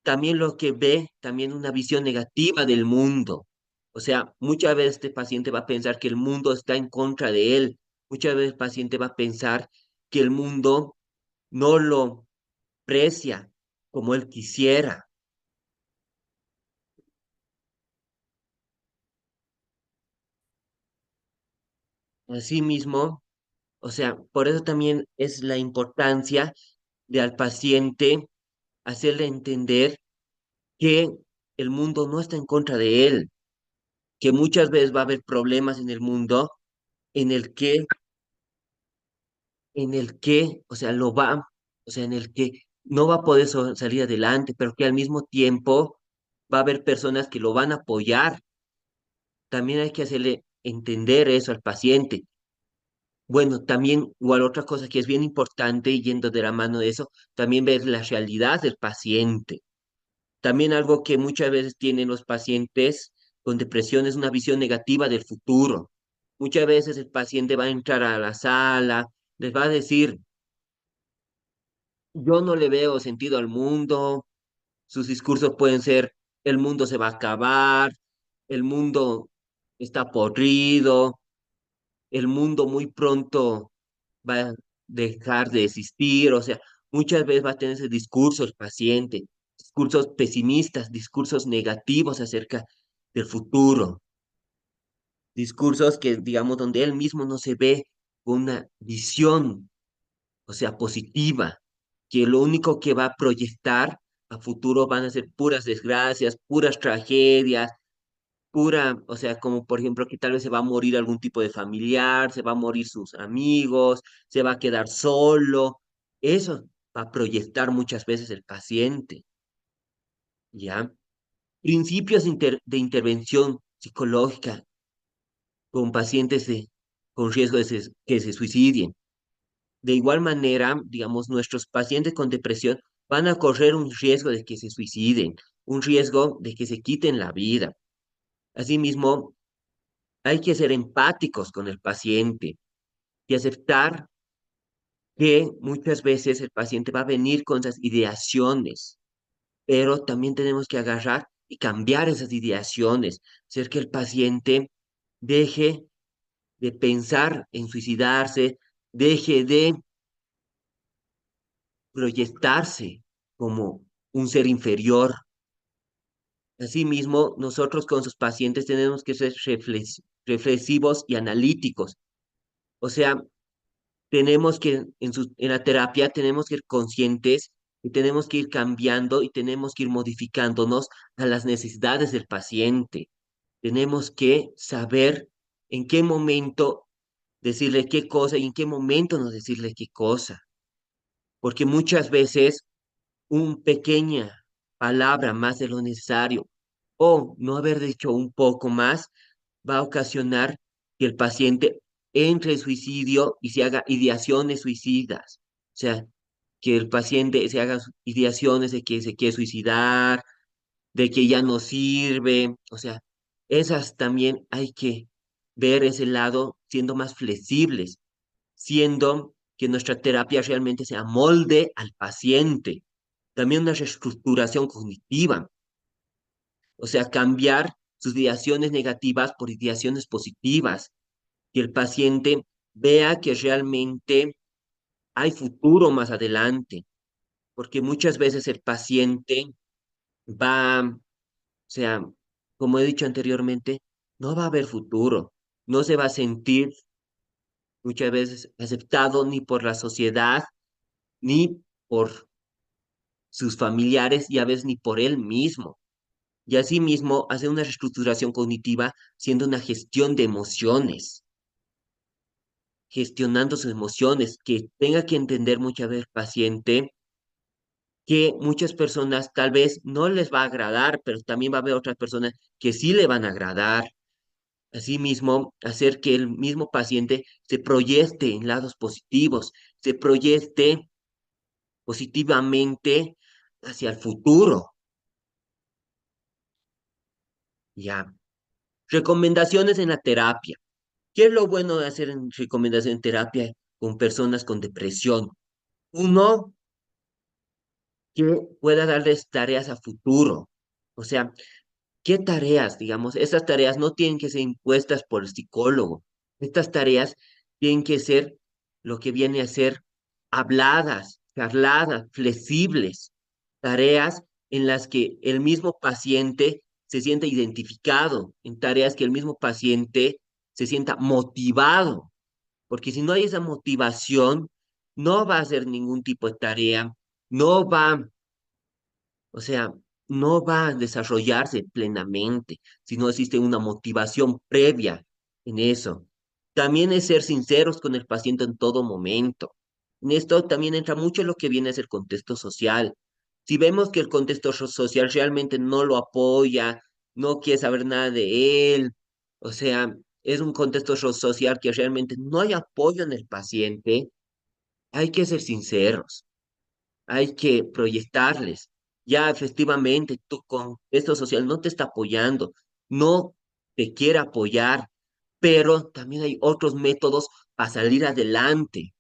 También lo que ve, también una visión negativa del mundo. O sea, muchas veces este paciente va a pensar que el mundo está en contra de él. Muchas veces el paciente va a pensar que el mundo no lo aprecia como él quisiera. Asimismo, o sea, por eso también es la importancia de al paciente hacerle entender que el mundo no está en contra de él, que muchas veces va a haber problemas en el mundo en el que, o sea, o sea, en el que no va a poder salir adelante, pero que al mismo tiempo va a haber personas que lo van a apoyar. También hay que hacerle entender eso al paciente. Bueno, también, igual otra cosa que es bien importante, yendo de la mano de eso, también ver la realidad del paciente. También algo que muchas veces tienen los pacientes con depresión es una visión negativa del futuro. Muchas veces el paciente va a entrar a la sala, les va a decir, yo no le veo sentido al mundo, sus discursos pueden ser, el mundo se va a acabar, el mundo está podrido, el mundo muy pronto va a dejar de existir, o sea, muchas veces va a tener ese discurso el paciente, discursos pesimistas, discursos negativos acerca del futuro, discursos que, digamos, donde él mismo no se ve con una visión, o sea, positiva, que lo único que va a proyectar a futuro van a ser puras desgracias, puras tragedias, pura, o sea, como por ejemplo que tal vez se va a morir algún tipo de familiar, se va a morir sus amigos, se va a quedar solo. Eso va a proyectar muchas veces el paciente, ¿ya? Principios de intervención psicológica con pacientes con riesgo de que se suiciden. De igual manera, digamos, nuestros pacientes con depresión van a correr un riesgo de que se suiciden, un riesgo de que se quiten la vida. Asimismo, hay que ser empáticos con el paciente y aceptar que muchas veces el paciente va a venir con esas ideaciones, pero también tenemos que agarrar y cambiar esas ideaciones, hacer que el paciente deje de pensar en suicidarse, deje de proyectarse como un ser inferior. Asimismo, nosotros con sus pacientes tenemos que ser reflexivos y analíticos. O sea, tenemos que, en la terapia, tenemos que ir conscientes y tenemos que ir cambiando y tenemos que ir modificándonos a las necesidades del paciente. Tenemos que saber en qué momento decirle qué cosa y en qué momento no decirle qué cosa. Porque muchas veces una pequeña palabra más de lo necesario o no haber dicho un poco más va a ocasionar que el paciente entre en suicidio y se haga ideaciones suicidas. O sea, que el paciente se haga ideaciones de que se quiere suicidar, de que ya no sirve. O sea, esas también hay que ver ese lado siendo más flexibles, siendo que nuestra terapia realmente se amolde al paciente. También una reestructuración cognitiva, o sea, cambiar sus ideaciones negativas por ideaciones positivas, que el paciente vea que realmente hay futuro más adelante, porque muchas veces el paciente va, o sea, como he dicho anteriormente, no va a haber futuro, no se va a sentir muchas veces aceptado ni por la sociedad, ni por sus familiares y a veces ni por él mismo. Y asimismo, hacer una reestructuración cognitiva siendo una gestión de emociones, gestionando sus emociones, que tenga que entender muchas veces el paciente que muchas personas tal vez no les va a agradar, pero también va a haber otras personas que sí le van a agradar. Asimismo, hacer que el mismo paciente se proyecte en lados positivos, se proyecte positivamente hacia el futuro. Ya. Recomendaciones en la terapia. ¿Qué es lo bueno de hacer en recomendación en terapia con personas con depresión? Uno, que pueda darles tareas a futuro. O sea, ¿qué tareas, digamos? Esas tareas no tienen que ser impuestas por el psicólogo. Estas tareas tienen que ser lo que viene a ser habladas, charladas, flexibles. Tareas en las que el mismo paciente se sienta identificado, en tareas que el mismo paciente se sienta motivado, porque si no hay esa motivación, no va a hacer ningún tipo de tarea, no va, o sea, no va a desarrollarse plenamente si no existe una motivación previa en eso. También es ser sinceros con el paciente en todo momento. En esto también entra mucho lo que viene a ser contexto social. Si vemos que el contexto social realmente no lo apoya, no quiere saber nada de él, o sea, es un contexto social que realmente no hay apoyo en el paciente, hay que ser sinceros, hay que proyectarles. Ya efectivamente, tu contexto social no te está apoyando, no te quiere apoyar, pero también hay otros métodos para salir adelante,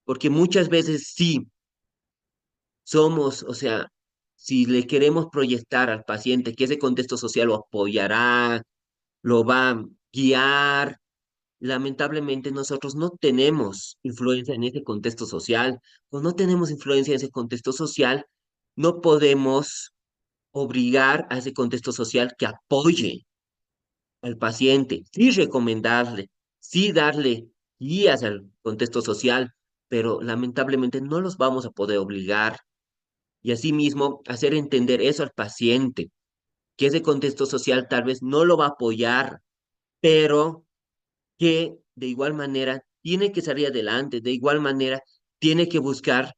porque muchas veces sí somos, o sea, si le queremos proyectar al paciente que ese contexto social lo apoyará, lo va a guiar, lamentablemente nosotros no tenemos influencia en ese contexto social. Cuando no tenemos influencia en ese contexto social, no podemos obligar a ese contexto social que apoye al paciente, sí recomendarle, sí darle guías al contexto social, pero lamentablemente no los vamos a poder obligar. Y asimismo, hacer entender eso al paciente, que ese contexto social tal vez no lo va a apoyar, pero que de igual manera tiene que salir adelante, de igual manera tiene que buscar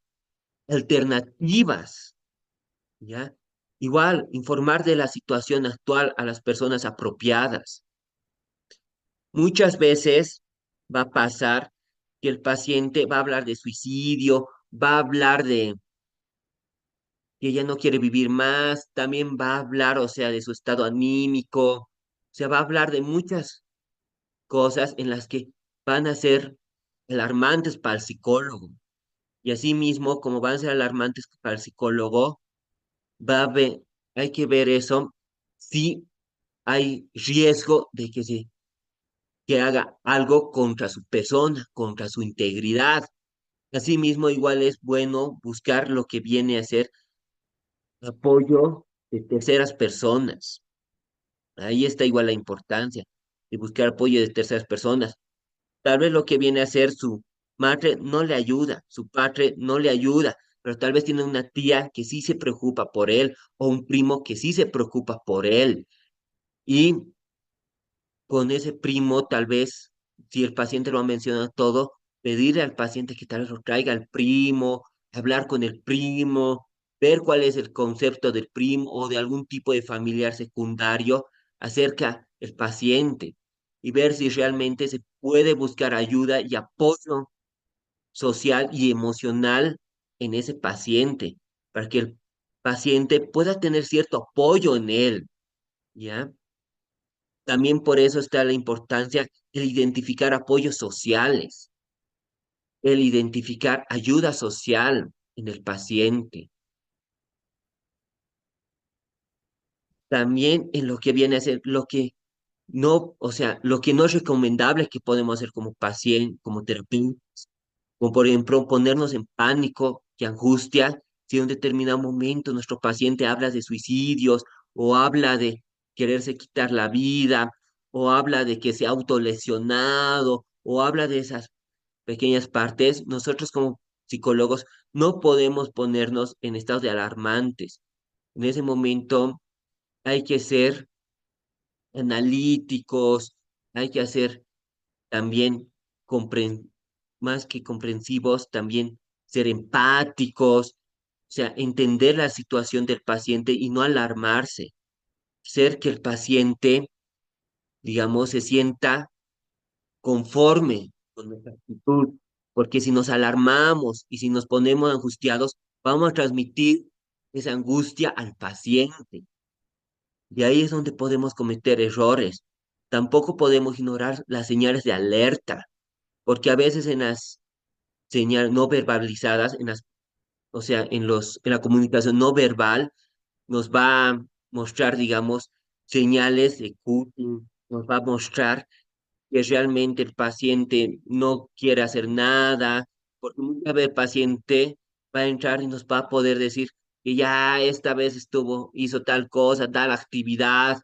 alternativas, ¿ya? Igual, informar de la situación actual a las personas apropiadas. Muchas veces va a pasar que el paciente va a hablar de suicidio, va a hablar de que ya no quiere vivir más, también va a hablar, o sea, de su estado anímico, o sea, va a hablar de muchas cosas en las que van a ser alarmantes para el psicólogo. Y así mismo, como van a ser alarmantes para el psicólogo, va a ver, hay que ver eso, si hay riesgo de que haga algo contra su persona, contra su integridad. Asimismo, igual es bueno buscar lo que viene a ser apoyo de terceras personas. Ahí está igual la importancia de buscar apoyo de terceras personas. Tal vez lo que viene a ser su madre no le ayuda, su padre no le ayuda, pero tal vez tiene una tía que sí se preocupa por él o un primo que sí se preocupa por él. Y con ese primo, tal vez, si el paciente lo ha mencionado todo, pedirle al paciente que tal vez lo traiga al primo, hablar con el primo, ver cuál es el concepto del primo o de algún tipo de familiar secundario acerca del paciente y ver si realmente se puede buscar ayuda y apoyo social y emocional en ese paciente, para que el paciente pueda tener cierto apoyo en él, ¿ya? También por eso está la importancia de identificar apoyos sociales, el identificar ayuda social en el paciente. También en lo que viene a ser lo que no, o sea, lo que no es recomendable que podemos hacer como paciente, como terapeuta, como por ejemplo ponernos en pánico y angustia si en un determinado momento nuestro paciente habla de suicidios o habla de quererse quitar la vida o habla de que se ha autolesionado o habla de esas pequeñas partes, nosotros como psicólogos no podemos ponernos en estados de alarmantes. En ese momento hay que ser analíticos, hay que hacer también compren- más que comprensivos, también ser empáticos, o sea, entender la situación del paciente y no alarmarse, ser que el paciente, digamos, se sienta conforme con nuestra actitud, porque si nos alarmamos y si nos ponemos angustiados, vamos a transmitir esa angustia al paciente. Y ahí es donde podemos cometer errores. Tampoco podemos ignorar las señales de alerta, porque a veces en las señales no verbalizadas, o sea, en la comunicación no verbal, nos va a mostrar, digamos, señales de cutting, nos va a mostrar que realmente el paciente no quiere hacer nada, porque muchas veces el paciente va a entrar y nos va a poder decir que ya esta vez hizo tal cosa, tal actividad,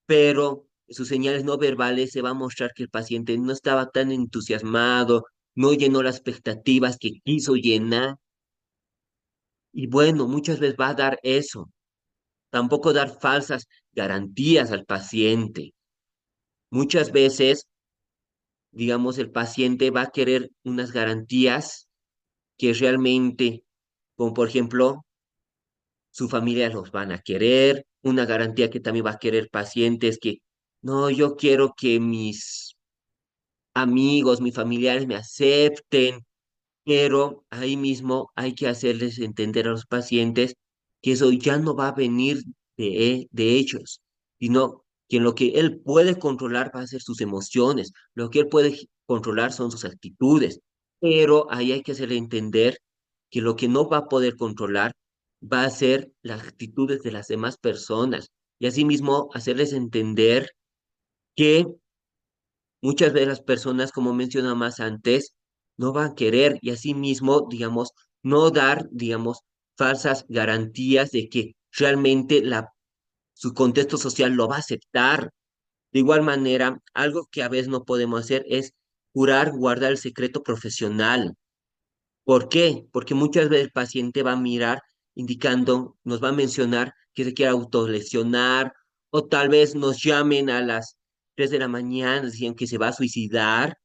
pero sus señales no verbales se va a mostrar que el paciente no estaba tan entusiasmado, no llenó las expectativas que quiso llenar. Y bueno, muchas veces va a dar eso. Tampoco dar falsas garantías al paciente. Muchas veces, digamos, el paciente va a querer unas garantías que realmente, como por ejemplo, su familia los van a querer, una garantía que también va a querer pacientes que, no, yo quiero que mis amigos, mis familiares me acepten, pero ahí mismo hay que hacerles entender a los pacientes que eso ya no va a venir de ellos, sino que lo que él puede controlar va a ser sus emociones, lo que él puede controlar son sus actitudes, pero ahí hay que hacerle entender que lo que no va a poder controlar va a ser las actitudes de las demás personas y asimismo hacerles entender que muchas de las personas, como mencionaba más antes, no van a querer y asimismo, digamos, no dar, digamos, falsas garantías de que realmente su contexto social lo va a aceptar. De igual manera, algo que a veces no podemos hacer es jurar guardar el secreto profesional. ¿Por qué? Porque muchas veces el paciente va a mirar indicando, nos va a mencionar que se quiere autolesionar o tal vez nos llamen a las 3 de la mañana diciendo que se va a suicidar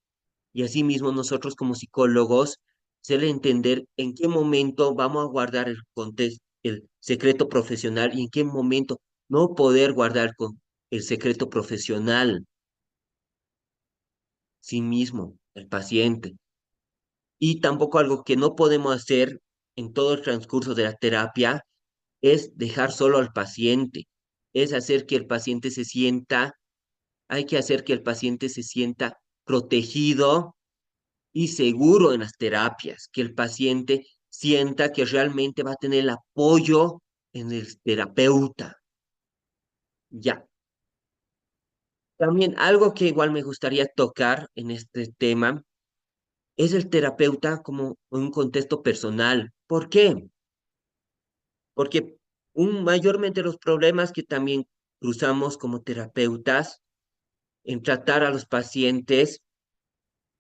y asimismo nosotros como psicólogos hacerle entender en qué momento vamos a guardar el secreto profesional y en qué momento no poder guardar el secreto profesional, sí mismo, el paciente. Y tampoco algo que no podemos hacer en todo el transcurso de la terapia es dejar solo al paciente, es hacer que el paciente se sienta, hay que hacer que el paciente se sienta protegido y seguro en las terapias, que el paciente sienta que realmente va a tener el apoyo en el terapeuta. Ya. También algo que igual me gustaría tocar en este tema es el terapeuta como en un contexto personal. ¿Por qué? Porque mayormente los problemas que también cruzamos como terapeutas en tratar a los pacientes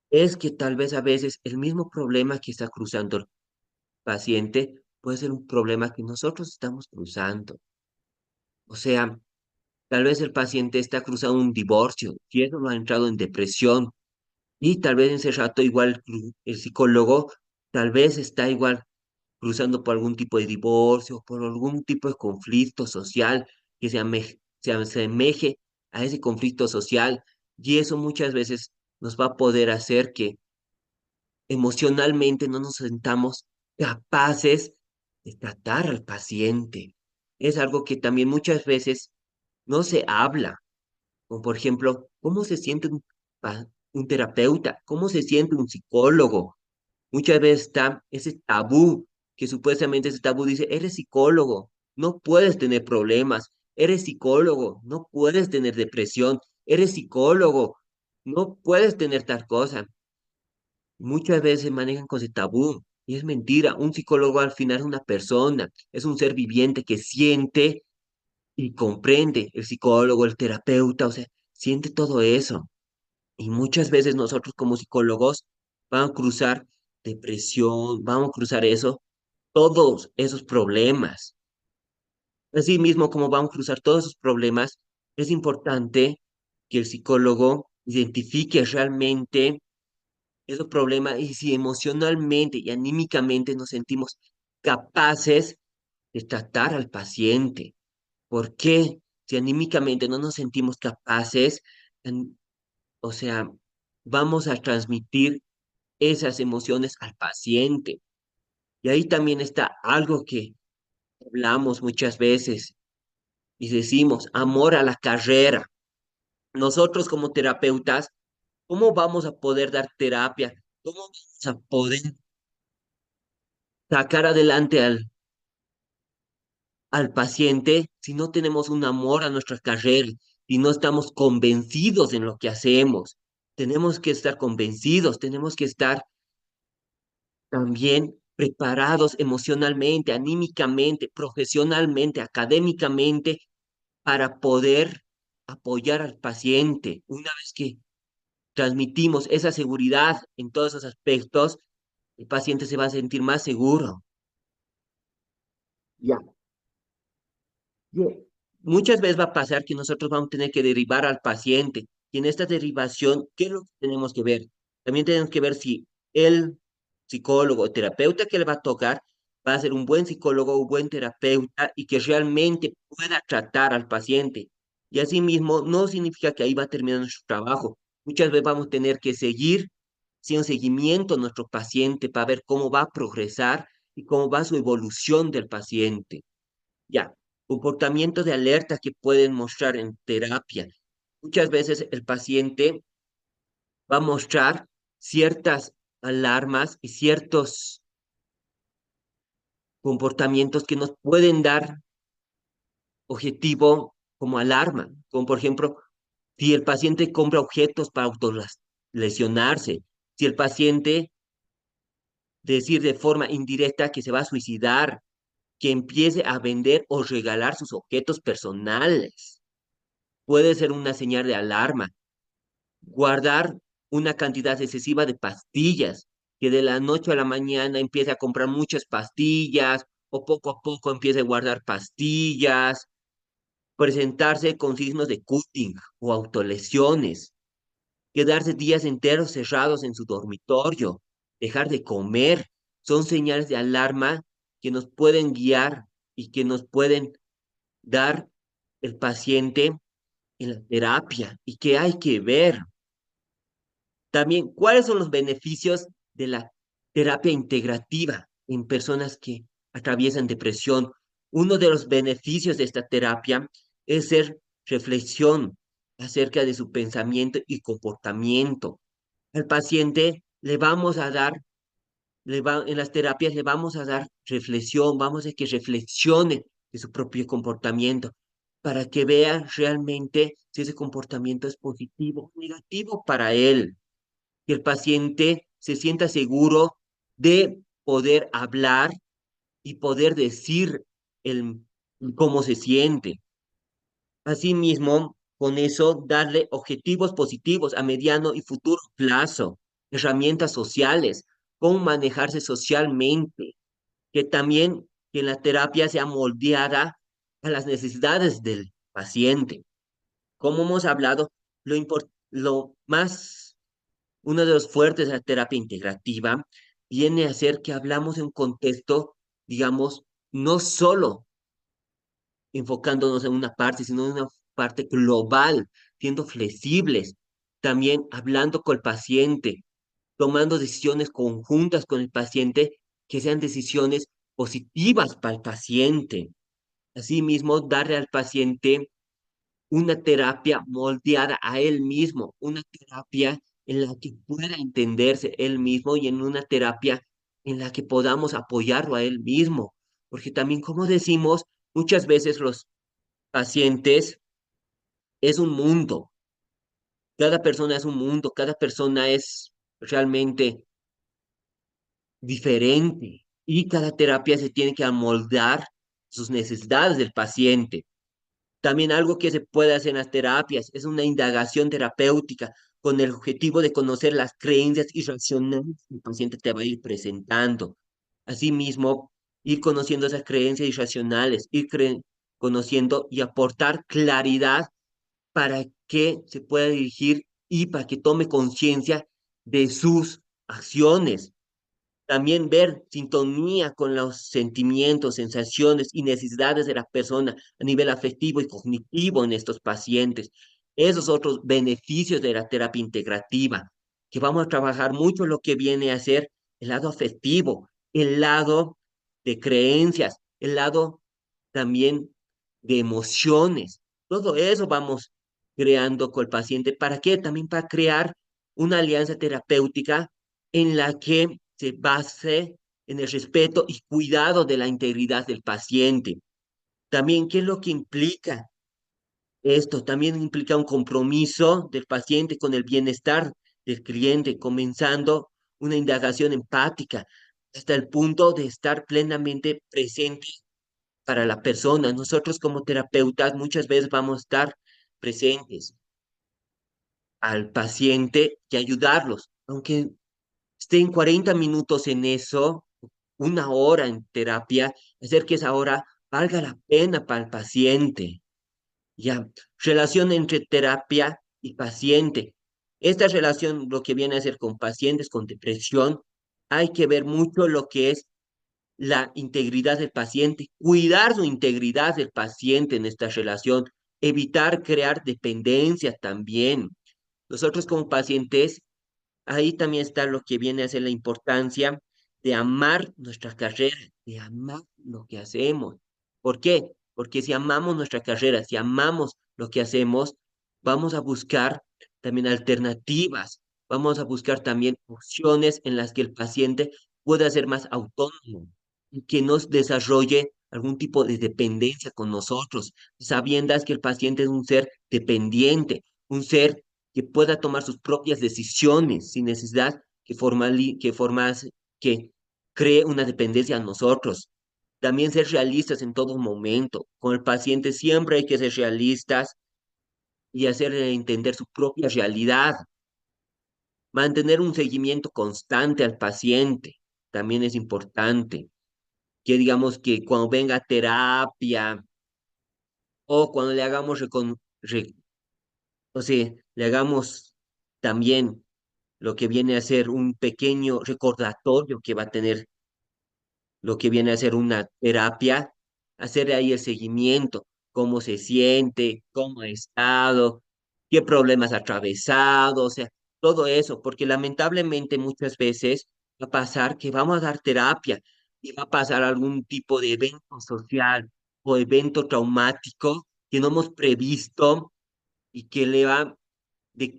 es que tal vez a veces el mismo problema que está cruzando el paciente puede ser un problema que nosotros estamos cruzando. O sea, tal vez el paciente está cruzando un divorcio y eso lo ha entrado en depresión y tal vez en ese rato igual el psicólogo tal vez está igual cruzando por algún tipo de divorcio, por algún tipo de conflicto social que se asemeje a ese conflicto social y eso muchas veces nos va a poder hacer que emocionalmente no nos sentamos capaces de tratar al paciente. Es algo que también muchas veces no se habla, como por ejemplo, ¿cómo se siente un terapeuta? ¿Cómo se siente un psicólogo? Muchas veces está ese tabú, que supuestamente ese tabú dice, eres psicólogo, no puedes tener problemas, eres psicólogo, no puedes tener depresión, eres psicólogo, no puedes tener tal cosa. Muchas veces se manejan con ese tabú y es mentira. Un psicólogo al final es una persona, es un ser viviente que siente y comprende. El psicólogo, el terapeuta, o sea, siente todo eso. Y muchas veces nosotros como psicólogos vamos a cruzar depresión, vamos a cruzar eso, todos esos problemas. Asimismo, como vamos a cruzar todos esos problemas, es importante que el psicólogo identifique realmente esos problemas y si emocionalmente y anímicamente nos sentimos capaces de tratar al paciente. ¿Por qué? Si anímicamente no nos sentimos capaces, en- o sea, vamos a transmitir esas emociones al paciente. Y ahí también está algo que hablamos muchas veces y decimos, amor a la carrera. Nosotros como terapeutas, ¿cómo vamos a poder dar terapia? ¿Cómo vamos a poder sacar adelante al paciente si no tenemos un amor a nuestra carrera, si no estamos convencidos en lo que hacemos? Tenemos que estar convencidos, tenemos que estar también preparados emocionalmente, anímicamente, profesionalmente, académicamente, para poder apoyar al paciente. Una vez que transmitimos esa seguridad en todos esos aspectos, el paciente se va a sentir más seguro. Ya. Bien. Muchas veces va a pasar que nosotros vamos a tener que derivar al paciente y en esta derivación, ¿qué es lo que tenemos que ver? También tenemos que ver si el psicólogo o terapeuta que le va a tocar va a ser un buen psicólogo o un buen terapeuta y que realmente pueda tratar al paciente. Y asimismo, no significa que ahí va a terminar nuestro trabajo. Muchas veces vamos a tener que seguir haciendo seguimiento a nuestro paciente para ver cómo va a progresar y cómo va su evolución del paciente. Ya, comportamientos de alerta que pueden mostrar en terapia. Muchas veces el paciente va a mostrar ciertas alarmas y ciertos comportamientos que nos pueden dar objetivo como alarma, como por ejemplo, si el paciente compra objetos para autolesionarse, si el paciente decir de forma indirecta que se va a suicidar, que empiece a vender o regalar sus objetos personales. Puede ser una señal de alarma. Guardar una cantidad excesiva de pastillas, que de la noche a la mañana empiece a comprar muchas pastillas o poco a poco empiece a guardar pastillas, presentarse con signos de cutting o autolesiones, quedarse días enteros cerrados en su dormitorio, dejar de comer, son señales de alarma que nos pueden guiar y que nos pueden dar el paciente en la terapia y que hay que ver. También, ¿cuáles son los beneficios de la terapia integrativa en personas que atraviesan depresión? Uno de los beneficios de esta terapia es ser reflexión acerca de su pensamiento y comportamiento. Al paciente le vamos a dar, en las terapias le vamos a dar reflexión, vamos a que reflexione de su propio comportamiento para que vea realmente si ese comportamiento es positivo o negativo para él, que el paciente se sienta seguro de poder hablar y poder decir el, cómo se siente. Asimismo, con eso, darle objetivos positivos a mediano y futuro plazo, herramientas sociales, cómo manejarse socialmente, que también que la terapia sea moldeada a las necesidades del paciente. Como hemos hablado, lo más uno de los fuertes de la terapia integrativa viene a ser que hablamos en un contexto, digamos, no solo enfocándonos en una parte, sino en una parte global, siendo flexibles, también hablando con el paciente, tomando decisiones conjuntas con el paciente que sean decisiones positivas para el paciente. Asimismo, darle al paciente una terapia moldeada a él mismo, una terapia en la que pueda entenderse él mismo y en una terapia en la que podamos apoyarlo a él mismo. Porque también, como decimos, muchas veces los pacientes es un mundo, cada persona es un mundo, cada persona es realmente diferente y cada terapia se tiene que amoldar sus necesidades del paciente. También algo que se puede hacer en las terapias es una indagación terapéutica con el objetivo de conocer las creencias irracionales que el paciente te va a ir presentando. Asimismo, ir conociendo esas creencias irracionales, conociendo y aportar claridad para que se pueda dirigir y para que tome conciencia de sus acciones. También ver sintonía con los sentimientos, sensaciones y necesidades de la persona a nivel afectivo y cognitivo en estos pacientes. Esos otros beneficios de la terapia integrativa, que vamos a trabajar mucho lo que viene a ser el lado afectivo, el lado de creencias, el lado también de emociones. Todo eso vamos creando con el paciente. ¿Para qué? También para crear una alianza terapéutica en la que se base en el respeto y cuidado de la integridad del paciente. También, ¿qué es lo que implica esto? También implica un compromiso del paciente con el bienestar del cliente, comenzando una indagación empática hasta el punto de estar plenamente presente para la persona. Nosotros como terapeutas muchas veces vamos a estar presentes al paciente y ayudarlos, aunque estén 40 minutos en eso, una hora en terapia, hacer que esa hora valga la pena para el paciente. Ya, relación entre terapia y paciente. Esta relación, lo que viene a ser con pacientes con depresión, hay que ver mucho lo que es la integridad del paciente, cuidar su integridad del paciente en esta relación, evitar crear dependencia también. Nosotros como pacientes, ahí también está lo que viene a ser la importancia de amar nuestra carrera, de amar lo que hacemos. ¿Por qué? Porque si amamos nuestra carrera, si amamos lo que hacemos, vamos a buscar también alternativas, vamos a buscar también opciones en las que el paciente pueda ser más autónomo y que nos desarrolle algún tipo de dependencia con nosotros, sabiendas que el paciente es un ser dependiente, un ser que pueda tomar sus propias decisiones sin necesidad que cree una dependencia a nosotros. También ser realistas en todo momento. Con el paciente siempre hay que ser realistas y hacerle entender su propia realidad. Mantener un seguimiento constante al paciente también es importante. Que digamos que cuando venga a terapia o cuando le hagamos o sea, le hagamos también lo que viene a ser un pequeño recordatorio que va a tener lo que viene a ser una terapia, hacer ahí el seguimiento, cómo se siente, cómo ha estado, qué problemas ha atravesado, o sea, todo eso, porque lamentablemente muchas veces va a pasar que vamos a dar terapia y va a pasar algún tipo de evento social o evento traumático que no hemos previsto y que le va a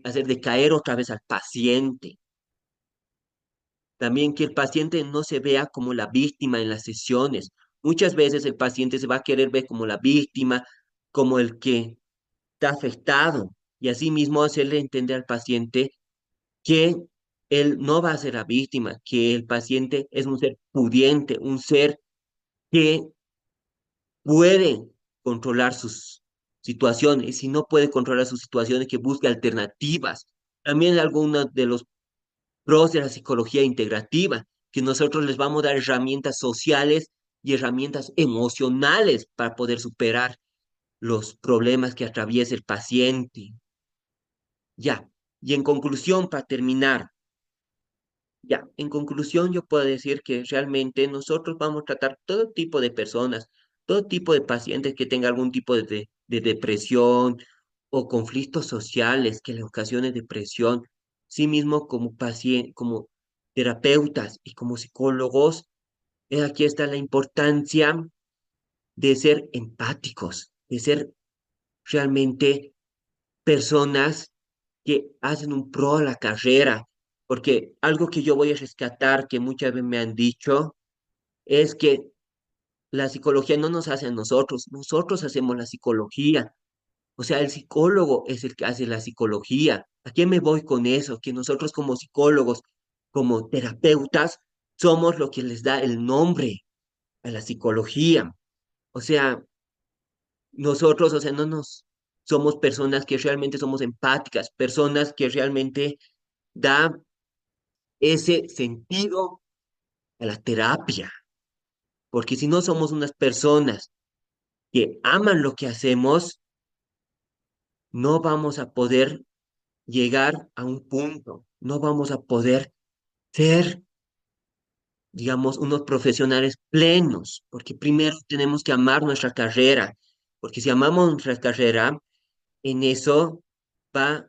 hacer decaer otra vez al paciente. También que el paciente no se vea como la víctima en las sesiones. Muchas veces el paciente se va a querer ver como la víctima, como el que está afectado, y asimismo hacerle entender al paciente que él no va a ser la víctima, que el paciente es un ser pudiente, un ser que puede controlar sus situaciones, y si no puede controlar sus situaciones, que busque alternativas. También algunos de los pros de la psicología integrativa, que nosotros les vamos a dar herramientas sociales y herramientas emocionales para poder superar los problemas que atraviesa el paciente. Ya, y en conclusión, para terminar, ya, en conclusión yo puedo decir que realmente nosotros vamos a tratar todo tipo de personas, todo tipo de pacientes que tengan algún tipo de depresión o conflictos sociales que le ocasionen depresión, sí mismo como paciente, como terapeutas y como psicólogos, aquí está la importancia de ser empáticos, de ser realmente personas que hacen un pro a la carrera, porque algo que yo voy a rescatar, que muchas veces me han dicho, es que la psicología no nos hace a nosotros, nosotros hacemos la psicología. O sea, el psicólogo es el que hace la psicología. ¿A qué me voy con eso? Que nosotros como psicólogos, como terapeutas, somos lo que les da el nombre a la psicología. O sea, nosotros, o sea, no nos somos personas que realmente somos empáticas, personas que realmente da ese sentido a la terapia, porque si no somos unas personas que aman lo que hacemos, no vamos a poder llegar a un punto, no vamos a poder ser, digamos, unos profesionales plenos, porque primero tenemos que amar nuestra carrera, porque si amamos nuestra carrera, en eso va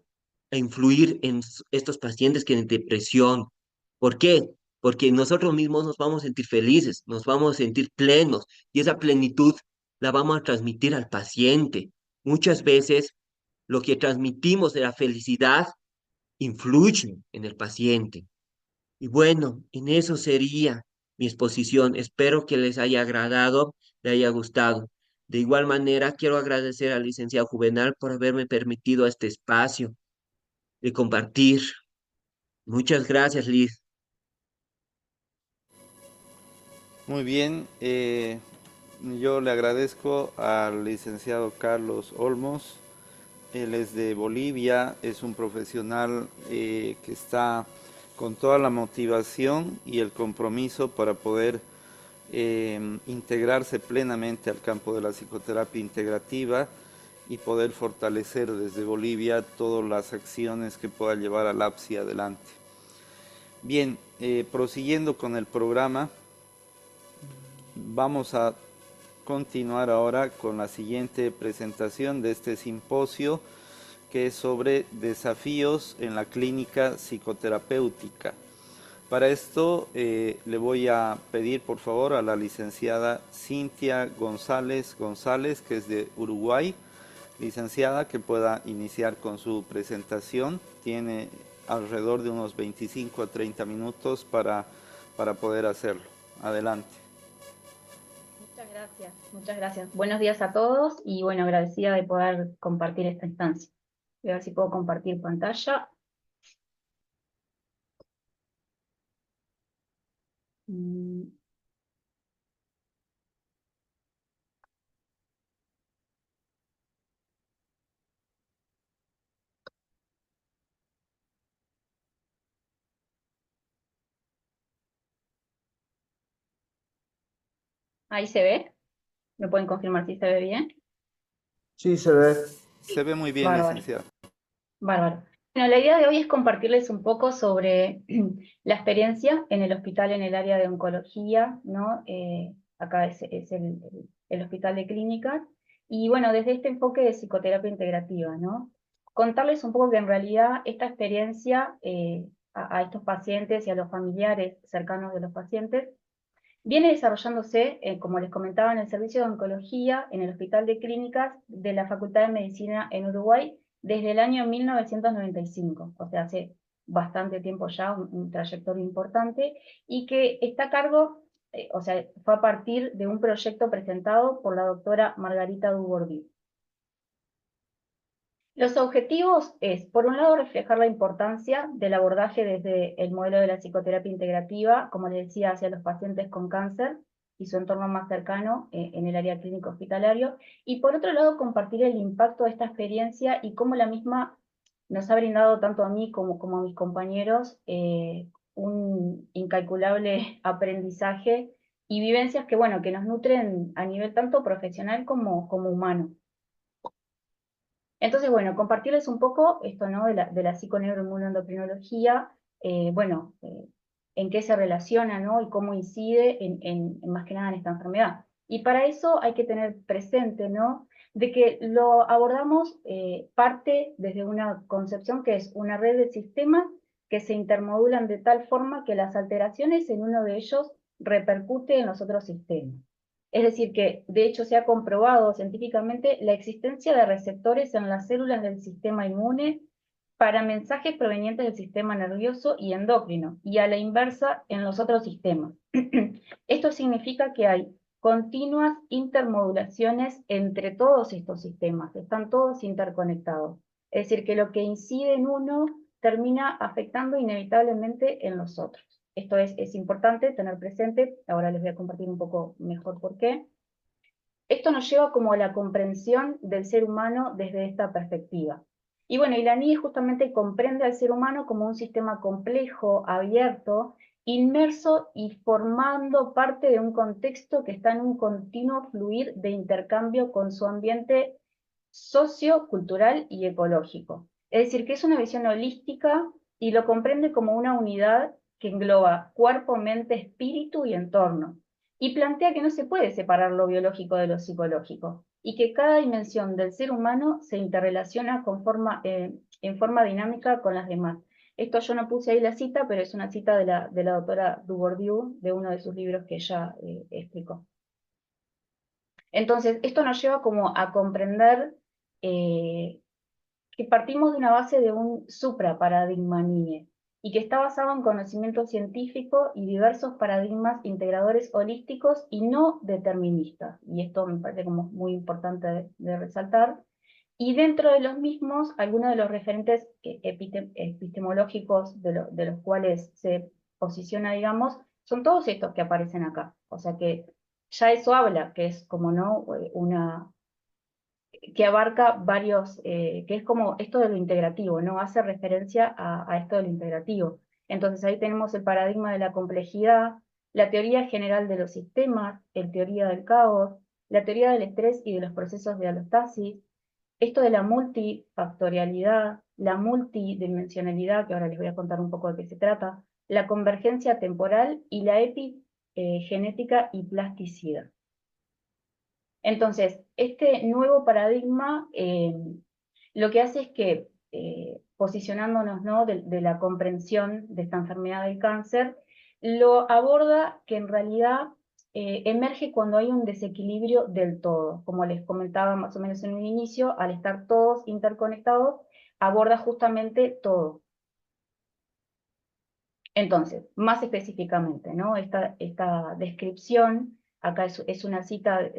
a influir en estos pacientes que tienen depresión. ¿Por qué? Porque nosotros mismos nos vamos a sentir felices, nos vamos a sentir plenos y esa plenitud la vamos a transmitir al paciente. Muchas veces lo que transmitimos de la felicidad influye en el paciente. Y bueno, en eso sería mi exposición. Espero que les haya agradado, les haya gustado. De igual manera, quiero agradecer al licenciado Juvenal por haberme permitido este espacio de compartir. Muchas gracias, Liz. Muy bien, yo le agradezco al licenciado Carlos Olmos. Él es de Bolivia, es un profesional que está con toda la motivación y el compromiso para poder integrarse plenamente al campo de la psicoterapia integrativa y poder fortalecer desde Bolivia todas las acciones que pueda llevar al APSI adelante. Bien, prosiguiendo con el programa, vamos a continuar ahora con la siguiente presentación de este simposio, que es sobre desafíos en la clínica psicoterapéutica. Para esto le voy a pedir por favor a la licenciada Cintia González, que es de Uruguay, licenciada, que pueda iniciar con su presentación. Tiene alrededor de unos 25 a 30 minutos para poder hacerlo. Adelante. Muchas gracias. Buenos días a todos y bueno, agradecida de poder compartir esta instancia. Voy a ver si puedo compartir pantalla. Ahí se ve. ¿Me pueden confirmar si se ve bien? Sí, se ve. Se ve muy bien, Bárbaro. licenciada. Bárbaro. Bueno, la idea de hoy es compartirles un poco sobre la experiencia en el hospital en el área de oncología, ¿no? Acá es el hospital de clínicas. Y bueno, desde este enfoque de psicoterapia integrativa, ¿no? Contarles un poco que en realidad esta experiencia a estos pacientes y a los familiares cercanos de los pacientes viene desarrollándose, como les comentaba, en el servicio de oncología, en el Hospital de Clínicas de la Facultad de Medicina en Uruguay, desde el año 1995, o sea, hace bastante tiempo ya, un trayectoria importante, y que está a cargo, o sea, fue a partir de un proyecto presentado por la doctora Margarita Dubourdieu. Los objetivos es, por un lado, reflejar la importancia del abordaje desde el modelo de la psicoterapia integrativa, como les decía, hacia los pacientes con cáncer y su entorno más cercano en el área clínico hospitalario, y por otro lado, compartir el impacto de esta experiencia y cómo la misma nos ha brindado tanto a mí como a mis compañeros un incalculable aprendizaje y vivencias que, bueno, que nos nutren a nivel tanto profesional como humano. Entonces, bueno, compartirles un poco esto, ¿no? de la psiconeuroinmunoendocrinología, bueno, en qué se relaciona, ¿no? Y cómo incide más que nada en esta enfermedad. Y para eso hay que tener presente, ¿no? De que lo abordamos parte desde una concepción que es una red de sistemas que se intermodulan de tal forma que las alteraciones en uno de ellos repercute en los otros sistemas. Es decir, que de hecho se ha comprobado científicamente la existencia de receptores en las células del sistema inmune para mensajes provenientes del sistema nervioso y endocrino, y a la inversa en los otros sistemas. Esto significa que hay continuas intermodulaciones entre todos estos sistemas, están todos interconectados. Es decir, que lo que incide en uno termina afectando inevitablemente en los otros. Esto es importante tener presente, ahora les voy a compartir un poco mejor por qué. Esto nos lleva como a la comprensión del ser humano desde esta perspectiva. Y bueno, y la NIE justamente comprende al ser humano como un sistema complejo, abierto, inmerso y formando parte de un contexto que está en un continuo fluir de intercambio con su ambiente socio-cultural y ecológico. Es decir, que es una visión holística y lo comprende como una unidad que engloba cuerpo, mente, espíritu y entorno, y plantea que no se puede separar lo biológico de lo psicológico, y que cada dimensión del ser humano se interrelaciona en forma dinámica con las demás. Esto yo no puse ahí la cita, pero es una cita de la doctora Dubourdieu, de uno de sus libros que ella explicó. Entonces, esto nos lleva como a comprender que partimos de una base de un supraparadigma NIE, y que está basado en conocimiento científico y diversos paradigmas integradores holísticos y no deterministas. Y esto me parece como muy importante de resaltar. Y dentro de los mismos, algunos de los referentes epistemológicos de los cuales se posiciona, digamos, son todos estos que aparecen acá. O sea que ya eso habla, que es como no que abarca varios, que es como esto de lo integrativo, ¿no? Hace referencia a esto de lo integrativo. Entonces ahí tenemos el paradigma de la complejidad, la teoría general de los sistemas, la teoría del caos, la teoría del estrés y de los procesos de alostasis, esto de la multifactorialidad, la multidimensionalidad, que ahora les voy a contar un poco de qué se trata, la convergencia temporal y la epigenética y plasticidad. Entonces, este nuevo paradigma lo que hace es que, posicionándonos, ¿no?, de la comprensión de esta enfermedad del cáncer, lo aborda que en realidad emerge cuando hay un desequilibrio del todo. Como les comentaba más o menos en un inicio, al estar todos interconectados, aborda justamente todo. Entonces, más específicamente, ¿no?, esta descripción, acá es una cita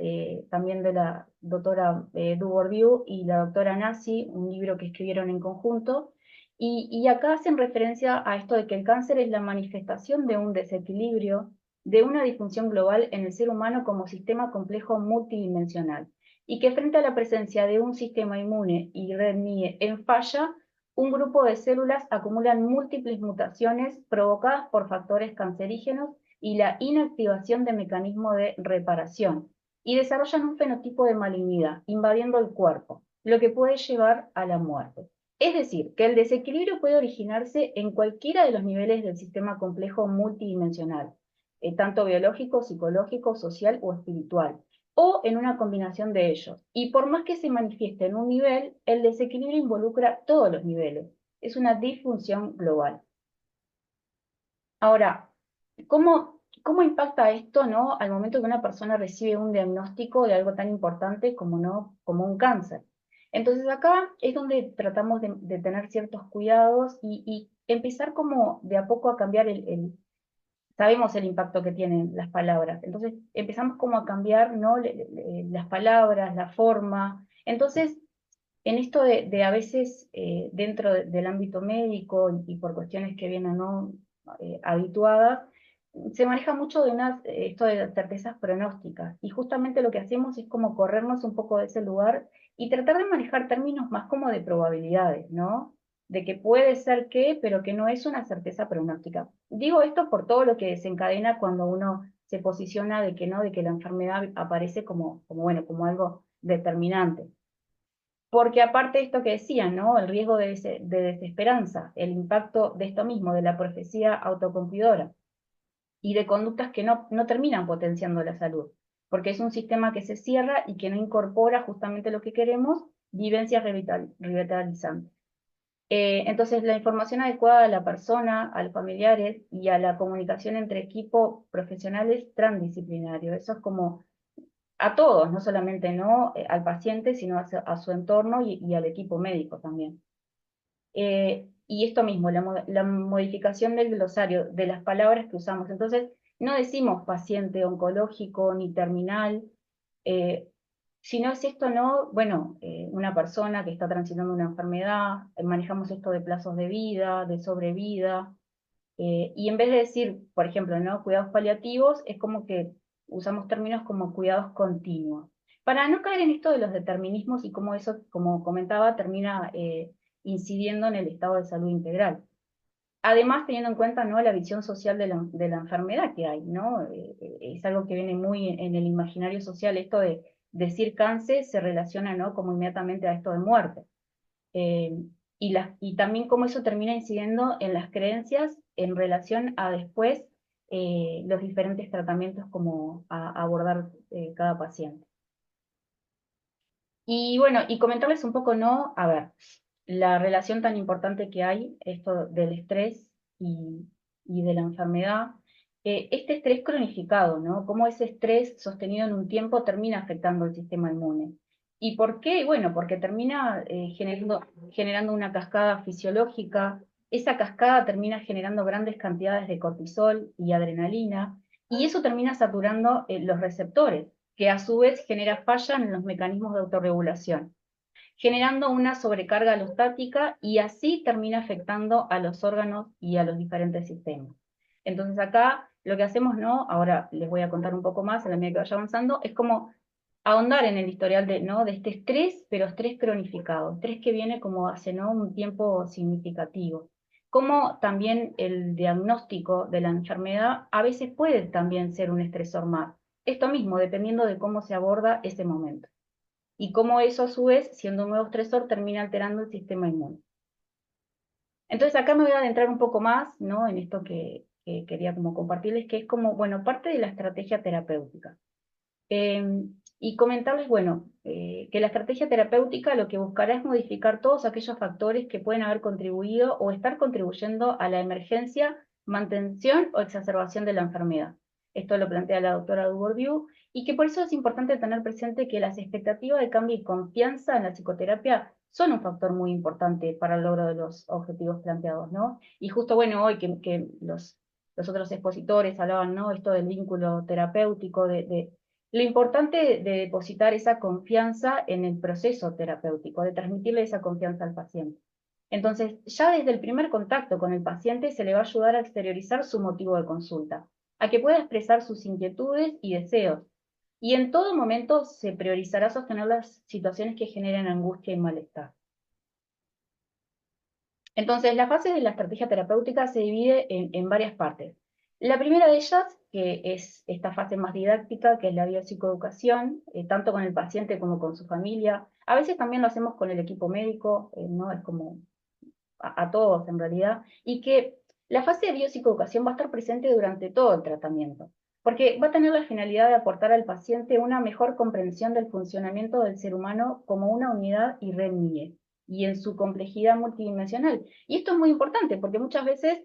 también de la doctora Dubourdieu y la doctora Nassi, un libro que escribieron en conjunto, y acá hacen referencia a esto de que el cáncer es la manifestación de un desequilibrio, de una disfunción global en el ser humano como sistema complejo multidimensional, y que frente a la presencia de un sistema inmune y red NIE en falla, un grupo de células acumulan múltiples mutaciones provocadas por factores cancerígenos y la inactivación de mecanismos de reparación, y desarrollan un fenotipo de malignidad, invadiendo el cuerpo, lo que puede llevar a la muerte. Es decir, que el desequilibrio puede originarse en cualquiera de los niveles del sistema complejo multidimensional, tanto biológico, psicológico, social o espiritual, o en una combinación de ellos. Y por más que se manifieste en un nivel, el desequilibrio involucra todos los niveles. Es una disfunción global. Ahora, ¿cómo impacta esto, ¿no?, al momento que una persona recibe un diagnóstico de algo tan importante como un cáncer? Entonces acá es donde tratamos de tener ciertos cuidados y empezar como de a poco a cambiar sabemos el impacto que tienen las palabras, entonces empezamos como a cambiar, ¿no?, las palabras, la forma. Entonces, en esto de a veces dentro del ámbito médico y por cuestiones que vienen, ¿no?, habituadas, se maneja mucho de esto de las certezas pronósticas, y justamente lo que hacemos es como corrernos un poco de ese lugar y tratar de manejar términos más como de probabilidades, ¿no?, de que puede ser que, pero que no es una certeza pronóstica. Digo esto por todo lo que desencadena cuando uno se posiciona de que no, de que la enfermedad aparece como algo determinante. Porque aparte de esto que decían, ¿no?, el riesgo de desesperanza, el impacto de esto mismo, de la profecía autocumplidora, y de conductas que no terminan potenciando la salud, porque es un sistema que se cierra y que no incorpora justamente lo que queremos, vivencias revitalizantes. Entonces, la información adecuada a la persona, a los familiares y a la comunicación entre equipo profesionales transdisciplinario. Eso es como a todos, no solamente al paciente, sino a su entorno y al equipo médico también. Y esto mismo, la modificación del glosario, de las palabras que usamos. Entonces, no decimos paciente oncológico ni terminal, sino es esto, ¿no? Bueno, una persona que está transitando una enfermedad, manejamos esto de plazos de vida, de sobrevida, y en vez de decir, por ejemplo, ¿no?, cuidados paliativos, es como que usamos términos como cuidados continuos, para no caer en esto de los determinismos y cómo eso, como comentaba, termina incidiendo en el estado de salud integral. Además, teniendo en cuenta, ¿no?, la visión social de la enfermedad que hay, ¿no? Es algo que viene muy en el imaginario social, esto de decir cáncer se relaciona, ¿no?, como inmediatamente a esto de muerte. Y también cómo eso termina incidiendo en las creencias en relación a después los diferentes tratamientos como a abordar cada paciente. Y bueno, y comentarles un poco, ¿no? A ver, la relación tan importante que hay, esto del estrés y de la enfermedad. Este estrés cronificado, ¿no? Cómo ese estrés sostenido en un tiempo termina afectando el sistema inmune. ¿Y por qué? Bueno, porque termina generando una cascada fisiológica. Esa cascada termina generando grandes cantidades de cortisol y adrenalina, y eso termina saturando los receptores, que a su vez genera falla en los mecanismos de autorregulación, generando una sobrecarga alostática, y así termina afectando a los órganos y a los diferentes sistemas. Entonces acá lo que hacemos, ¿no?, ahora les voy a contar un poco más a la medida que vaya avanzando, es como ahondar en el historial ¿no?, de este estrés, pero estrés cronificado, estrés que viene como hace, ¿no?, un tiempo significativo. Como también el diagnóstico de la enfermedad a veces puede también ser un estresor más. Esto mismo, dependiendo de cómo se aborda ese momento. Y cómo eso, a su vez, siendo un nuevo estresor, termina alterando el sistema inmune. Entonces acá me voy a adentrar un poco más, ¿no?, en esto que quería como compartirles, que es como, bueno, parte de la estrategia terapéutica. Y comentarles, bueno, que la estrategia terapéutica lo que buscará es modificar todos aquellos factores que pueden haber contribuido o estar contribuyendo a la emergencia, mantención o exacerbación de la enfermedad. Esto lo plantea la doctora Dubourdieu, y que por eso es importante tener presente que las expectativas de cambio y confianza en la psicoterapia son un factor muy importante para el logro de los objetivos planteados, ¿no? Y justo, bueno, hoy que los otros expositores hablaban, ¿no?, esto del vínculo terapéutico, de lo importante de depositar esa confianza en el proceso terapéutico, de transmitirle esa confianza al paciente. Entonces, ya desde el primer contacto con el paciente se le va a ayudar a exteriorizar su motivo de consulta, a que pueda expresar sus inquietudes y deseos. Y en todo momento se priorizará sostener las situaciones que generen angustia y malestar. Entonces, la fase de la estrategia terapéutica se divide en varias partes. La primera de ellas, que es esta fase más didáctica, que es la biopsicoeducación, tanto con el paciente como con su familia. A veces también lo hacemos con el equipo médico, ¿no? Es como a todos en realidad. Y que la fase de biopsicoeducación va a estar presente durante todo el tratamiento, porque va a tener la finalidad de aportar al paciente una mejor comprensión del funcionamiento del ser humano como una unidad y red MIE, y en su complejidad multidimensional. Y esto es muy importante, porque muchas veces,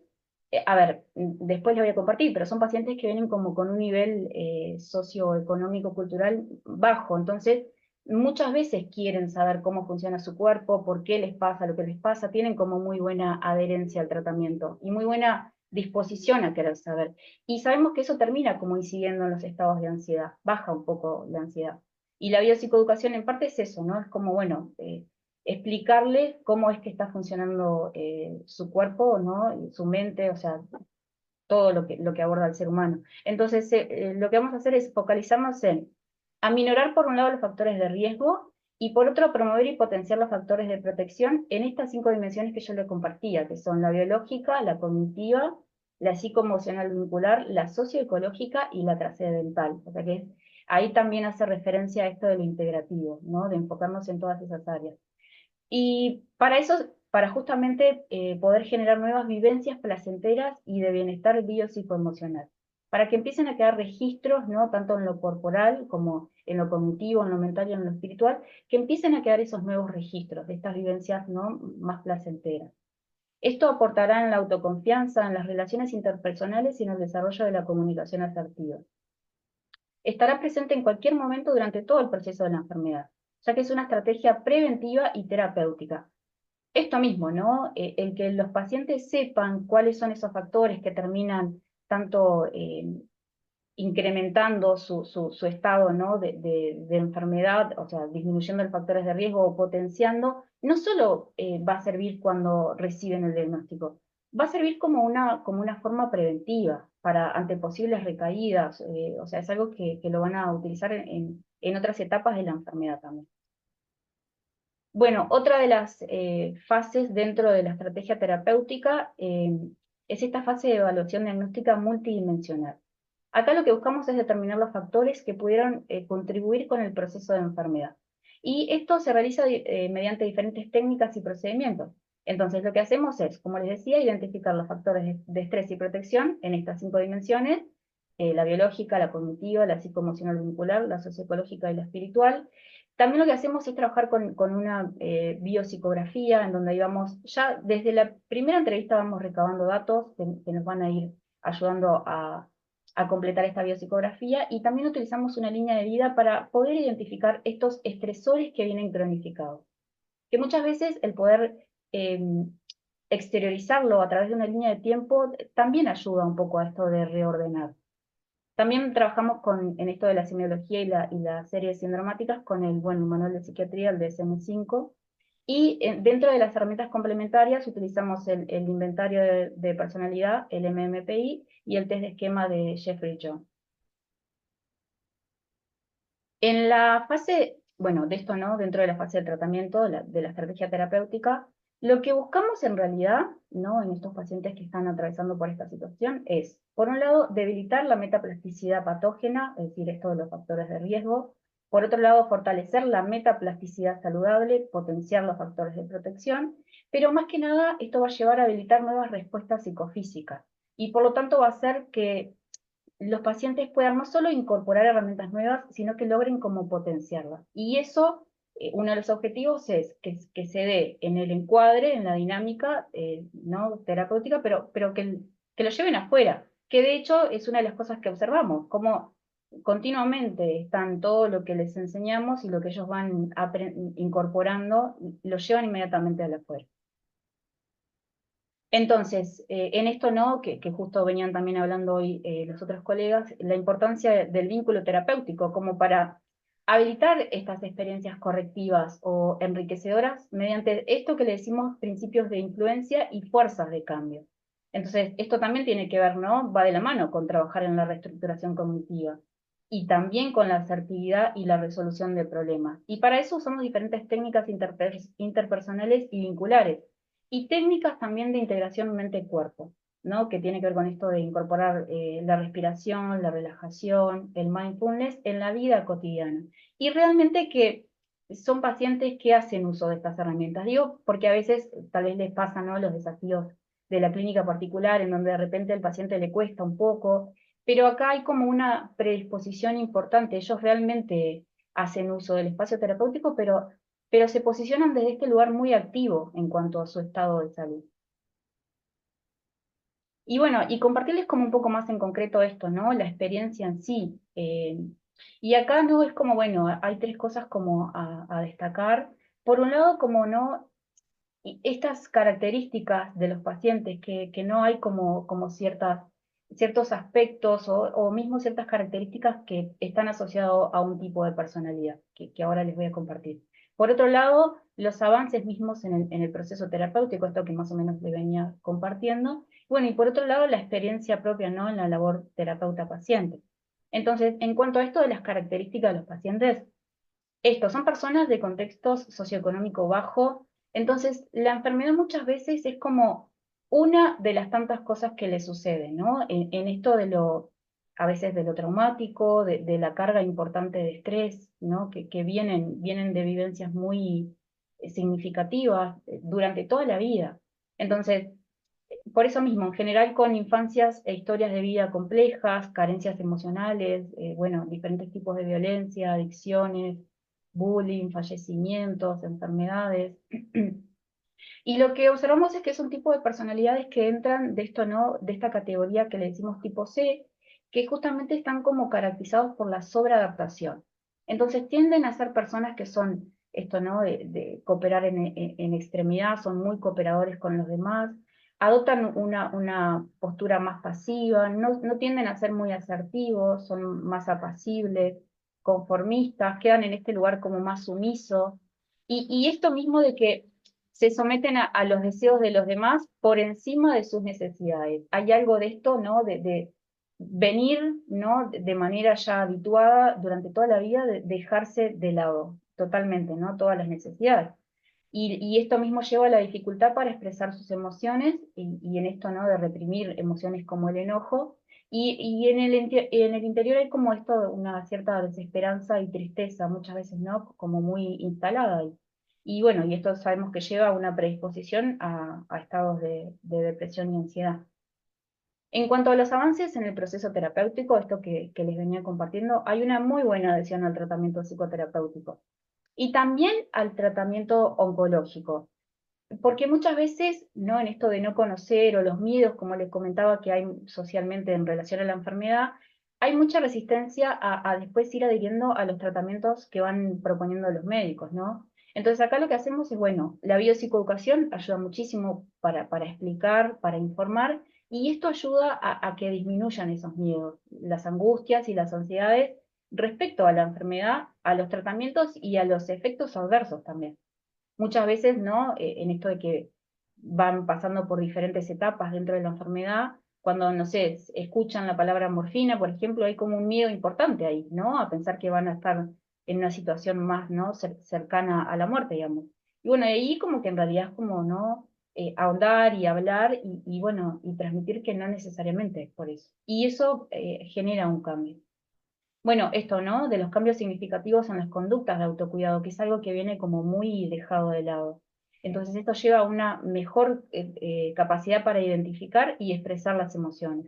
a ver, después lo voy a compartir, pero son pacientes que vienen como con un nivel socioeconómico, cultural bajo, entonces muchas veces quieren saber cómo funciona su cuerpo, por qué les pasa lo que les pasa, tienen como muy buena adherencia al tratamiento y muy buena disposición a querer saber. Y sabemos que eso termina como incidiendo en los estados de ansiedad, baja un poco la ansiedad. Y la biopsicoeducación en parte es eso, ¿no? Es como, bueno, explicarle cómo es que está funcionando su cuerpo, ¿no?, y su mente, o sea, todo lo que aborda el ser humano. Entonces, lo que vamos a hacer es focalizarnos en aminorar por un lado los factores de riesgo, y por otro promover y potenciar los factores de protección en estas 5 dimensiones que yo le compartía, que son la biológica, la cognitiva, la psicoemocional vincular, la socioecológica y la trascendental. O sea que ahí también hace referencia a esto de lo integrativo, ¿no?, de enfocarnos en todas esas áreas. Y para eso, para justamente poder generar nuevas vivencias placenteras y de bienestar biopsicoemocional, para que empiecen a quedar registros, ¿no?, tanto en lo corporal como en lo cognitivo, en lo mental y en lo espiritual, que empiecen a quedar esos nuevos registros de estas vivencias, ¿no?, más placenteras. Esto aportará en la autoconfianza, en las relaciones interpersonales y en el desarrollo de la comunicación asertiva. Estará presente en cualquier momento durante todo el proceso de la enfermedad, ya que es una estrategia preventiva y terapéutica. Esto mismo, ¿no? El que los pacientes sepan cuáles son esos factores que terminan tanto incrementando su estado, ¿no?, de enfermedad, o sea, disminuyendo los factores de riesgo o potenciando, no solo va a servir cuando reciben el diagnóstico, va a servir como una forma preventiva ante posibles recaídas, o sea, es algo que lo van a utilizar en otras etapas de la enfermedad también. Bueno, otra de las fases dentro de la estrategia terapéutica es esta fase de evaluación diagnóstica multidimensional. Acá lo que buscamos es determinar los factores que pudieron contribuir con el proceso de enfermedad. Y esto se realiza mediante diferentes técnicas y procedimientos. Entonces lo que hacemos es, como les decía, identificar los factores de estrés y protección en estas 5 dimensiones, la biológica, la cognitiva, la psicoemocional vincular, la socioecológica y la espiritual. También lo que hacemos es trabajar con una biopsicografía, en donde íbamos, ya desde la primera entrevista vamos recabando datos que nos van a ir ayudando a completar esta biopsicografía, y también utilizamos una línea de vida para poder identificar estos estresores que vienen cronificados. Que muchas veces el poder exteriorizarlo a través de una línea de tiempo también ayuda un poco a esto de reordenar. También trabajamos en esto de la semiología y la serie sindromáticas con el manual de psiquiatría, el DSM-5, y dentro de las herramientas complementarias utilizamos el inventario de personalidad, el MMPI, y el test de esquema de Jeffrey John. En la fase, de esto no, dentro de la fase del tratamiento, de la estrategia terapéutica, lo que buscamos en realidad, ¿no?, en estos pacientes que están atravesando por esta situación es, por un lado, debilitar la metaplasticidad patógena, es decir, esto de los factores de riesgo. Por otro lado, fortalecer la metaplasticidad saludable, potenciar los factores de protección, pero más que nada esto va a llevar a habilitar nuevas respuestas psicofísicas, y por lo tanto va a hacer que los pacientes puedan no solo incorporar herramientas nuevas, sino que logren como potenciarlas. Y eso, uno de los objetivos es que se dé en el encuadre, en la dinámica no terapéutica, pero que lo lleven afuera, que de hecho es una de las cosas que observamos, como continuamente están todo lo que les enseñamos y lo que ellos van incorporando, lo llevan inmediatamente a la afuera. Entonces, en esto no, que justo venían también hablando hoy los otros colegas, la importancia del vínculo terapéutico como para habilitar estas experiencias correctivas o enriquecedoras mediante esto que le decimos principios de influencia y fuerzas de cambio. Entonces, esto también tiene que ver, ¿no?, va de la mano con trabajar en la reestructuración cognitiva y también con la asertividad y la resolución de problemas. Y para eso usamos diferentes técnicas interpersonales y vinculares, y técnicas también de integración mente-cuerpo, ¿no?, que tiene que ver con esto de incorporar la respiración, la relajación, el mindfulness en la vida cotidiana. Y realmente que son pacientes que hacen uso de estas herramientas. Digo, porque a veces tal vez les pasan, ¿no?, los desafíos de la clínica particular, en donde de repente al paciente le cuesta un poco, pero acá hay como una predisposición importante. Ellos realmente hacen uso del espacio terapéutico, pero se posicionan desde este lugar muy activo en cuanto a su estado de salud. Y bueno, y compartirles como un poco más en concreto esto, ¿no?, la experiencia en sí. Y acá no es como, hay 3 cosas como a destacar. Por un lado, como no, estas características de los pacientes, que no hay como ciertos aspectos o mismo ciertas características que están asociados a un tipo de personalidad, que ahora les voy a compartir. Por otro lado, los avances mismos en el proceso terapéutico, esto que más o menos les venía compartiendo. Bueno, y por otro lado, la experiencia propia, ¿no?, en la labor terapeuta-paciente. Entonces, en cuanto a esto de las características de los pacientes, estos son personas de contextos socioeconómico bajo. Entonces, la enfermedad muchas veces es como una de las tantas cosas que le suceden, ¿no? En esto a veces de lo traumático, de la carga importante de estrés, ¿no?, que vienen de vivencias muy significativas durante toda la vida. Entonces, por eso mismo, en general con infancias e historias de vida complejas, carencias emocionales, diferentes tipos de violencia, adicciones, bullying, fallecimientos, enfermedades. Y lo que observamos es que es un tipo de personalidades que entran de esto, ¿no?, de esta categoría que le decimos tipo C, que justamente están como caracterizados por la sobreadaptación. Entonces tienden a ser personas que son esto, ¿no?, de cooperar en extremidad, son muy cooperadores con los demás, adoptan una postura más pasiva, no tienden a ser muy asertivos, son más apacibles, conformistas, quedan en este lugar como más sumisos. Y esto mismo de que se someten a los deseos de los demás por encima de sus necesidades. Hay algo de esto, ¿no?, de venir, ¿no?, de manera ya habituada durante toda la vida, de dejarse de lado totalmente, ¿no?, todas las necesidades. Y esto mismo lleva a la dificultad para expresar sus emociones, y en esto, ¿no?, de reprimir emociones como el enojo, y en el interior hay como esto, una cierta desesperanza y tristeza, muchas veces, ¿no?, como muy instalada ahí. Y bueno, y esto sabemos que lleva a una predisposición a estados de depresión y ansiedad. En cuanto a los avances en el proceso terapéutico, esto que les venía compartiendo, hay una muy buena adhesión al tratamiento psicoterapéutico y también al tratamiento oncológico. Porque muchas veces, ¿no?, en esto de no conocer o los miedos, como les comentaba, que hay socialmente en relación a la enfermedad, hay mucha resistencia a después ir adhiriendo a los tratamientos que van proponiendo los médicos, ¿no? Entonces acá lo que hacemos es, bueno, la biopsicoeducación ayuda muchísimo para explicar, para informar, y esto ayuda a que disminuyan esos miedos, las angustias y las ansiedades respecto a la enfermedad, a los tratamientos y a los efectos adversos también. Muchas veces, ¿no?, en esto de que van pasando por diferentes etapas dentro de la enfermedad, cuando, no sé, escuchan la palabra morfina, por ejemplo, hay como un miedo importante ahí, ¿no?, a pensar que van a estar en una situación más, ¿no?, cercana a la muerte, digamos. Y bueno, ahí como que en realidad es como, ¿no?, ahondar y hablar y bueno, y transmitir que no necesariamente es por eso. Y eso genera un cambio. Bueno, esto, ¿no?, de los cambios significativos en las conductas de autocuidado, que es algo que viene como muy dejado de lado. Entonces esto lleva a una mejor capacidad para identificar y expresar las emociones.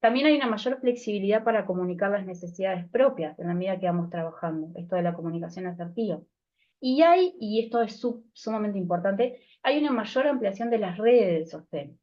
También hay una mayor flexibilidad para comunicar las necesidades propias en la medida que vamos trabajando, esto de la comunicación asertiva. Y esto es sumamente importante, hay una mayor ampliación de las redes de sostén.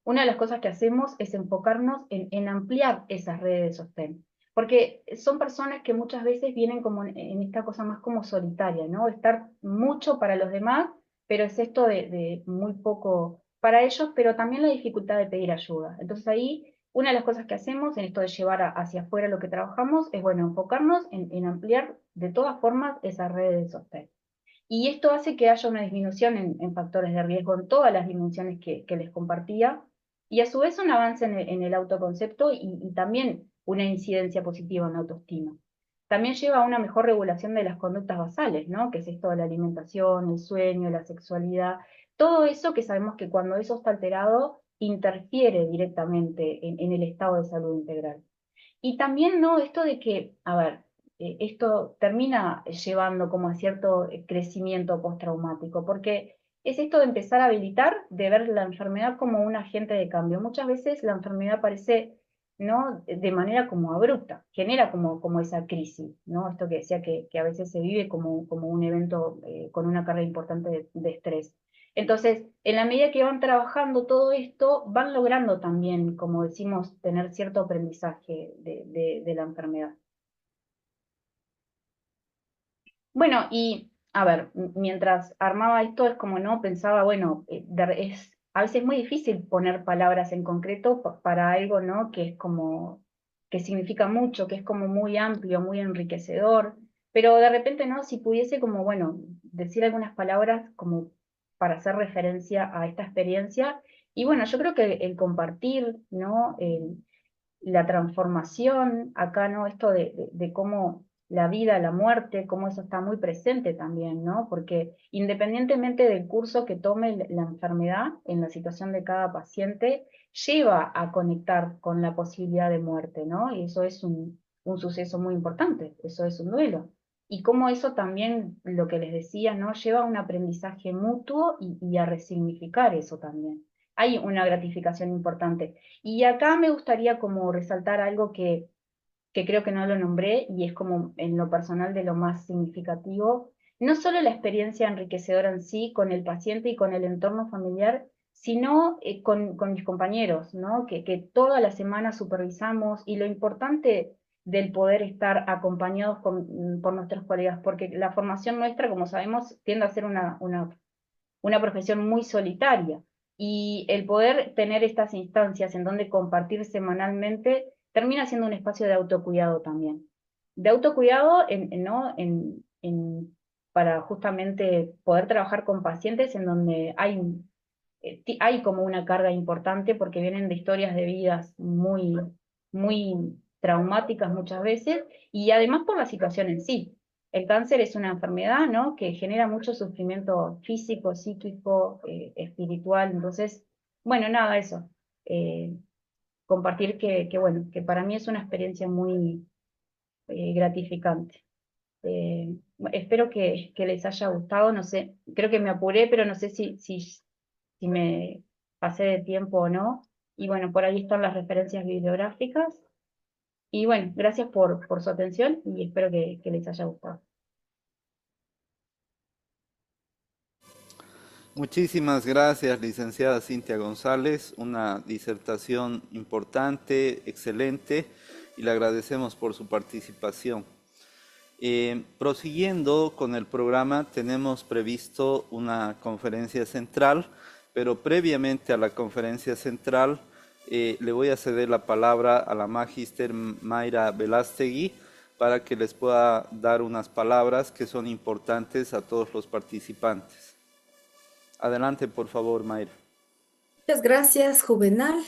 Una de las cosas que hacemos es enfocarnos en ampliar esas redes de sostén, porque son personas que muchas veces vienen como en esta cosa más como solitaria, ¿no? Estar mucho para los demás, pero es esto de muy poco para ellos, pero también la dificultad de pedir ayuda. Entonces ahí, una de las cosas que hacemos en esto de llevar hacia afuera lo que trabajamos es, bueno, enfocarnos en ampliar de todas formas esas redes de sostén. Y esto hace que haya una disminución en factores de riesgo en todas las dimensiones que les compartía, y a su vez un avance en el autoconcepto y también una incidencia positiva en la autoestima. También lleva a una mejor regulación de las conductas basales, ¿no?, que es esto de la alimentación, el sueño, la sexualidad, todo eso que sabemos que cuando eso está alterado interfiere directamente en el estado de salud integral. Y también, ¿no?, esto de que, a ver, esto termina llevando como a cierto crecimiento postraumático, porque es esto de empezar a habilitar, de ver la enfermedad como un agente de cambio. Muchas veces la enfermedad aparece, ¿no?, de manera como abrupta, genera como esa crisis, ¿no? Esto que decía que a veces se vive como un evento con una carga importante de estrés. Entonces, en la medida que van trabajando todo esto, van logrando también, como decimos, tener cierto aprendizaje de la enfermedad. Bueno, y a ver, mientras armaba esto es como, no, pensaba, bueno, a veces es muy difícil poner palabras en concreto para algo, ¿no?, que es como, que significa mucho, que es como muy amplio, muy enriquecedor, pero de repente, ¿no?, si pudiese como, bueno, decir algunas palabras como para hacer referencia a esta experiencia, y bueno, yo creo que el compartir, ¿no?, la transformación, acá, ¿no?, esto de cómo la vida, la muerte, cómo eso está muy presente también, ¿no? Porque independientemente del curso que tome la enfermedad, en la situación de cada paciente, lleva a conectar con la posibilidad de muerte, ¿no? Y eso es un suceso muy importante, eso es un duelo. Y cómo eso también, lo que les decía, ¿no?, lleva a un aprendizaje mutuo y a resignificar eso también. Hay una gratificación importante. Y acá me gustaría como resaltar algo que creo que no lo nombré, y es como en lo personal de lo más significativo, no solo la experiencia enriquecedora en sí con el paciente y con el entorno familiar, sino con mis compañeros, ¿no?, que toda la semana supervisamos, y lo importante del poder estar acompañados por nuestros colegas, porque la formación nuestra, como sabemos, tiende a ser una profesión muy solitaria, y el poder tener estas instancias en donde compartir semanalmente termina siendo un espacio de autocuidado también. De autocuidado ¿no?, para justamente poder trabajar con pacientes en donde hay como una carga importante, porque vienen de historias de vidas muy traumáticas muchas veces, y además por la situación en sí. el cáncer es una enfermedad, ¿no? Que genera mucho sufrimiento físico, psíquico, espiritual. Entonces, bueno, nada, eso. Compartir bueno, que para mí es una experiencia muy gratificante. Espero que les haya gustado, no sé, creo que me apuré, pero no sé si me pasé de tiempo o no. Y bueno, por ahí están las referencias bibliográficas. Y bueno, gracias por su atención y espero que les haya gustado. Muchísimas gracias, licenciada Cintia González. Una disertación importante, excelente, y le agradecemos por su participación. Prosiguiendo con el programa, tenemos previsto una conferencia central, pero previamente a la conferencia central le voy a ceder la palabra a la magíster Mayra Velástegui para que les pueda dar unas palabras que son importantes a todos los participantes. Adelante, por favor, Mayra. Muchas gracias, Juvenal.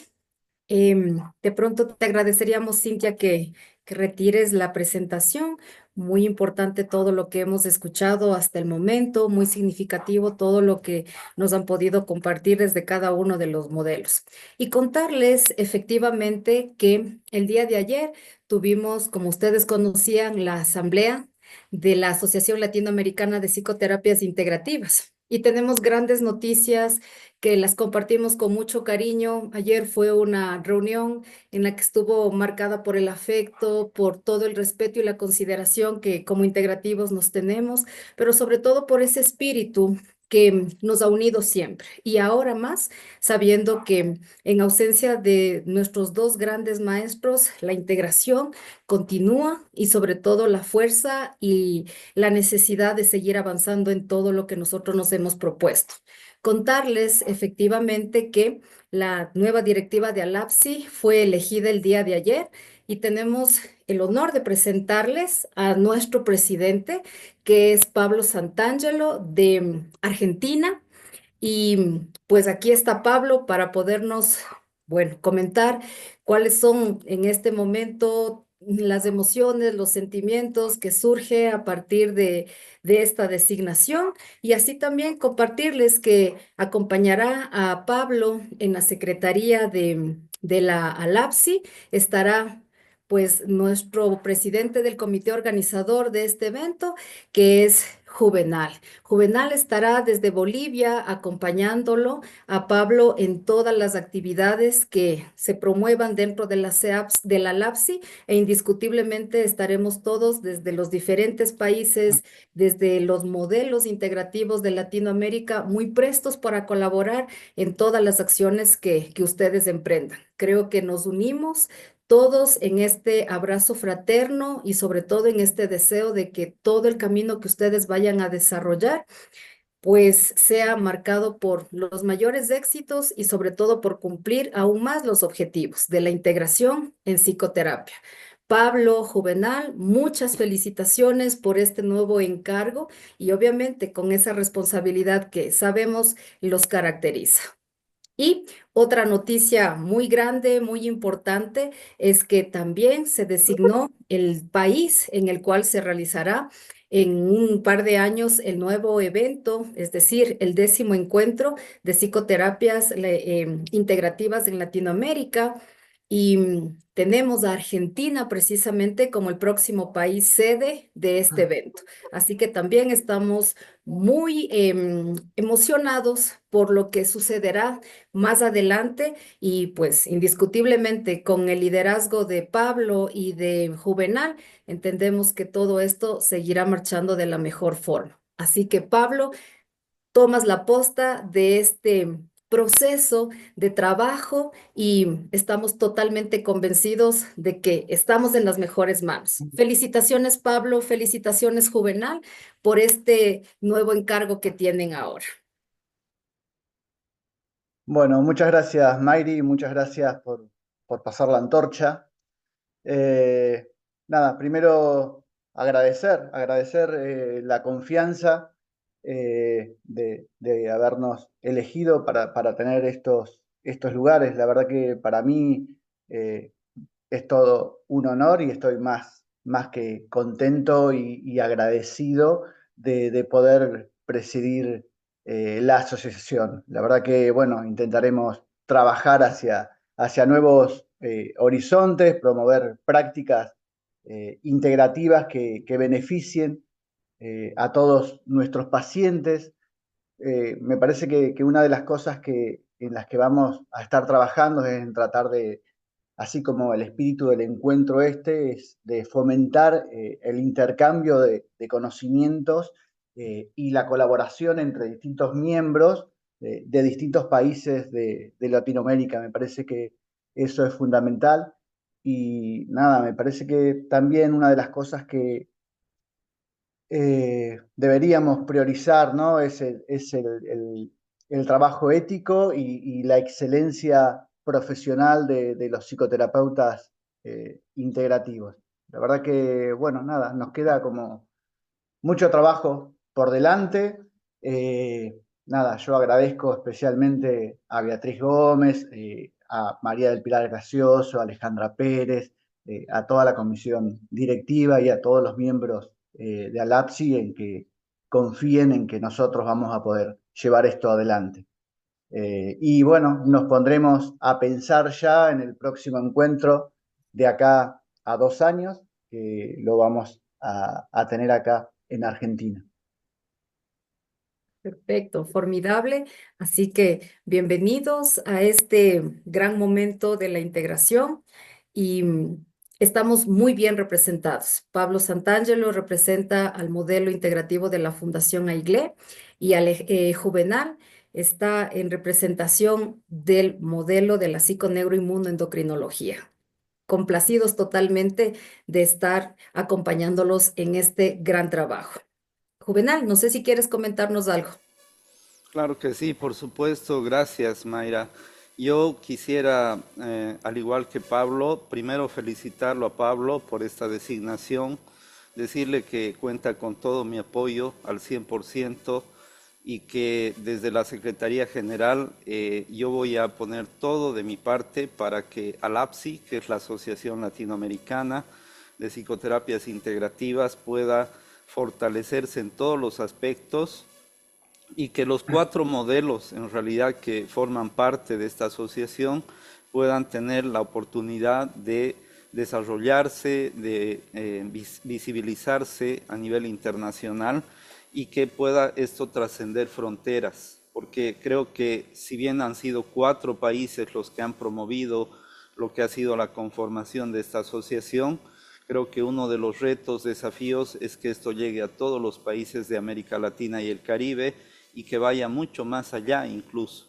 De pronto te agradeceríamos, Cintia, que retires la presentación. Muy importante todo lo que hemos escuchado hasta el momento, muy significativo todo lo que nos han podido compartir desde cada uno de los modelos. Y contarles efectivamente que el día de ayer tuvimos, como ustedes conocían, la asamblea de la Asociación Latinoamericana de Psicoterapias Integrativas. Y tenemos grandes noticias que las compartimos con mucho cariño. Ayer fue una reunión en la que estuvo marcada por el afecto, por todo el respeto y la consideración que como integrativos nos tenemos, pero sobre todo por ese espíritu que nos ha unido siempre. Y ahora más, sabiendo que en ausencia de nuestros dos grandes maestros, la integración continúa y sobre todo la fuerza y la necesidad de seguir avanzando en todo lo que nosotros nos hemos propuesto. Contarles efectivamente que la nueva directiva de ALAPSI fue elegida el día de ayer y tenemos el honor de presentarles a nuestro presidente, que es Pablo Santangelo de Argentina. Y pues aquí está Pablo para podernos, bueno, comentar cuáles son en este momento las emociones, los sentimientos que surge a partir de esta designación y así también compartirles que acompañará a Pablo en la secretaría de la ALAPSI, estará pues nuestro presidente del comité organizador de este evento, que es Juvenal. Juvenal estará desde Bolivia acompañándolo a Pablo en todas las actividades que se promuevan dentro de la CEAPS, de la LAPSI, e indiscutiblemente estaremos todos desde los diferentes países, desde los modelos integrativos de Latinoamérica, muy prestos para colaborar en todas las acciones que ustedes emprendan. Creo que nos unimos todos en este abrazo fraterno y sobre todo en este deseo de que todo el camino que ustedes vayan a desarrollar pues sea marcado por los mayores éxitos y sobre todo por cumplir aún más los objetivos de la integración en psicoterapia. Pablo, Juvenal, muchas felicitaciones por este nuevo encargo y obviamente con esa responsabilidad que sabemos los caracteriza. Y otra noticia muy grande, muy importante, es que también se designó el país en el cual se realizará en un par de años el nuevo evento, es decir, el 10º encuentro de psicoterapias integrativas en Latinoamérica. Y tenemos a Argentina precisamente como el próximo país sede de este evento. Así que también estamos muy emocionados por lo que sucederá más adelante y pues indiscutiblemente con el liderazgo de Pablo y de Juvenal, entendemos que todo esto seguirá marchando de la mejor forma. Así que Pablo, tomas la posta de este proceso de trabajo y estamos totalmente convencidos de que estamos en las mejores manos. Felicitaciones, Pablo, felicitaciones, Juvenal, por este nuevo encargo que tienen ahora. Bueno, muchas gracias, Mayri, muchas gracias por pasar la antorcha. Eh, Nada, primero agradecer la confianza de habernos elegido para tener estos lugares. La verdad que para mí es todo un honor y estoy más más que contento y agradecido de poder presidir la asociación. La verdad que, bueno, intentaremos trabajar hacia nuevos horizontes, promover prácticas integrativas que beneficien a todos nuestros pacientes. Me parece que una de las cosas en las que vamos a estar trabajando es en tratar de, así como el espíritu del encuentro es de fomentar el intercambio de conocimientos y la colaboración entre distintos miembros de distintos países de Latinoamérica. Me parece que eso es fundamental. Y nada, me parece que también una de las cosas que deberíamos priorizar, ¿no? Es el trabajo ético y la excelencia profesional de los psicoterapeutas integrativos. La verdad que, bueno, nada, nos queda como mucho trabajo por delante. Nada, yo agradezco especialmente a Beatriz Gómez, a María del Pilar Gracioso, a Alejandra Pérez, a toda la comisión directiva y a todos los miembros de ALAPSI en que confíen en que nosotros vamos a poder llevar esto adelante. Y bueno, nos pondremos a pensar ya en el próximo encuentro de acá a 2 años, que lo vamos a tener acá en Argentina. Perfecto, formidable. Así que bienvenidos a este gran momento de la integración y estamos muy bien representados. Pablo Santangelo representa al modelo integrativo de la Fundación AIGLE y Juvenal está en representación del modelo de la psiconeuroinmunoendocrinología. Complacidos totalmente de estar acompañándolos en este gran trabajo. Juvenal, no sé si quieres comentarnos algo. Claro que sí, por supuesto. Gracias, Mayra. Yo quisiera, al igual que Pablo, primero felicitarlo a Pablo por esta designación, decirle que cuenta con todo mi apoyo al 100% y que desde la Secretaría General yo voy a poner todo de mi parte para que ALAPSI, que es la Asociación Latinoamericana de Psicoterapias Integrativas, pueda fortalecerse en todos los aspectos y que los 4 modelos en realidad que forman parte de esta asociación puedan tener la oportunidad de desarrollarse, de visibilizarse a nivel internacional y que pueda esto trascender fronteras, porque creo que si bien han sido 4 países los que han promovido lo que ha sido la conformación de esta asociación, creo que uno de los retos, desafíos es que esto llegue a todos los países de América Latina y el Caribe y que vaya mucho más allá incluso.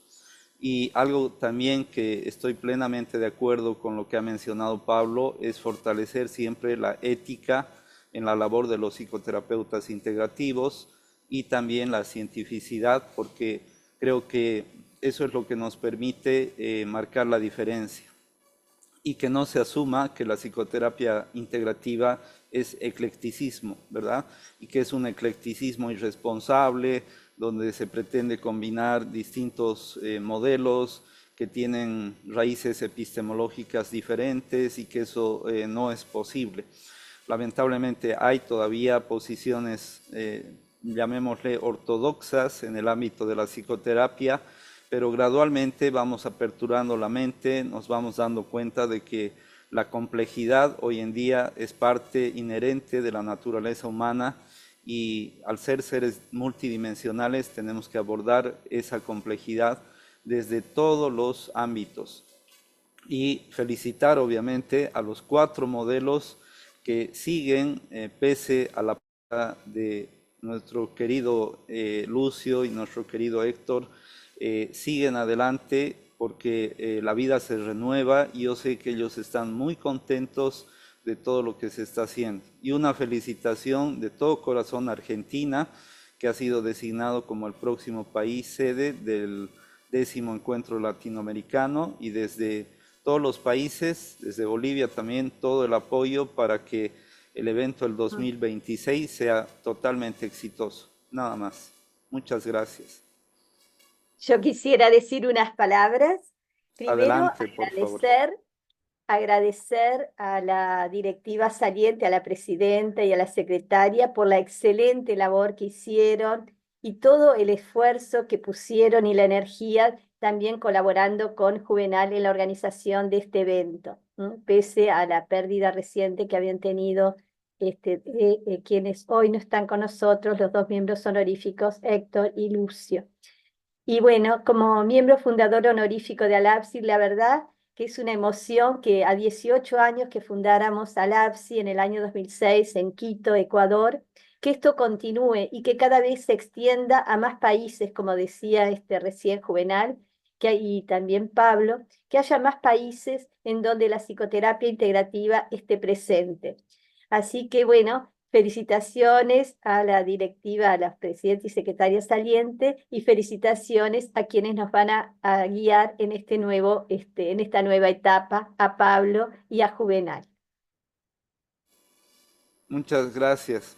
Y algo también que estoy plenamente de acuerdo con lo que ha mencionado Pablo es fortalecer siempre la ética en la labor de los psicoterapeutas integrativos y también la cientificidad, porque creo que eso es lo que nos permite marcar la diferencia y que no se asuma que la psicoterapia integrativa es eclecticismo, ¿verdad? Y que es un eclecticismo irresponsable, donde se pretende combinar distintos modelos que tienen raíces epistemológicas diferentes y que eso no es posible. Lamentablemente hay todavía posiciones, llamémosle ortodoxas en el ámbito de la psicoterapia, pero gradualmente vamos aperturando la mente, nos vamos dando cuenta de que la complejidad hoy en día es parte inherente de la naturaleza humana y al ser seres multidimensionales tenemos que abordar esa complejidad desde todos los ámbitos. Y felicitar obviamente a los 4 modelos que siguen, pese a la palabra de nuestro querido Lucio y nuestro querido Héctor, siguen adelante porque la vida se renueva y yo sé que ellos están muy contentos de todo lo que se está haciendo. Y una felicitación de todo corazón a Argentina, que ha sido designado como el próximo país sede del 10º Encuentro Latinoamericano, y desde todos los países, desde Bolivia también, todo el apoyo para que el evento del 2026 sea totalmente exitoso. Nada más. Muchas gracias. Yo quisiera decir unas palabras. Primero, Adelante, por favor. agradecer a la directiva saliente, a la presidenta y a la secretaria por la excelente labor que hicieron y todo el esfuerzo que pusieron y la energía también colaborando con Juvenal en la organización de este evento, pese a la pérdida reciente que habían tenido quienes hoy no están con nosotros, los dos miembros honoríficos, Héctor y Lucio. Y bueno, como miembro fundador honorífico de ALAPSI, la verdad que es una emoción que a 18 años que fundáramos ALAPSI en el año 2006 en Quito, Ecuador, que esto continúe y que cada vez se extienda a más países, como decía recién Juvenal, y también Pablo, que haya más países en donde la psicoterapia integrativa esté presente. Así que bueno, felicitaciones a la directiva, a la presidenta y secretaria saliente, y felicitaciones a quienes nos van a guiar en en esta nueva etapa, a Pablo y a Juvenal. Muchas gracias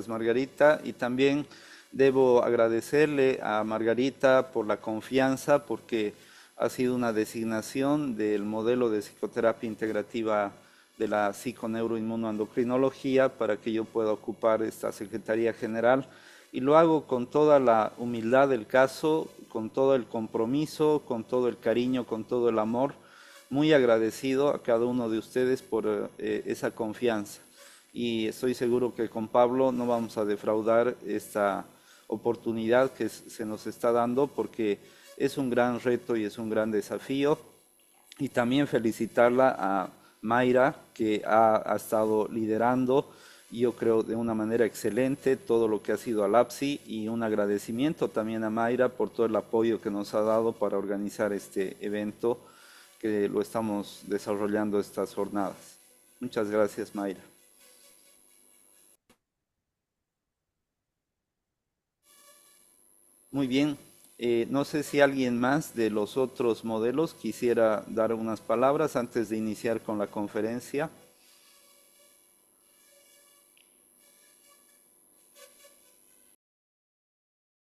Margarita, y también debo agradecerle a Margarita por la confianza, porque ha sido una designación del modelo de psicoterapia integrativa de la psiconeuroinmunoendocrinología para que yo pueda ocupar esta Secretaría General, y lo hago con toda la humildad del caso, con todo el compromiso, con todo el cariño, con todo el amor, muy agradecido a cada uno de ustedes por esa confianza. Y estoy seguro que con Pablo no vamos a defraudar esta oportunidad que se nos está dando, porque es un gran reto y es un gran desafío. Y también felicitarla a Mayra, que ha estado liderando, yo creo de una manera excelente, todo lo que ha sido ALAPSI, y un agradecimiento también a Mayra por todo el apoyo que nos ha dado para organizar este evento, que lo estamos desarrollando estas jornadas. Muchas gracias, Mayra. Muy bien, no sé si alguien más de los otros modelos quisiera dar unas palabras antes de iniciar con la conferencia.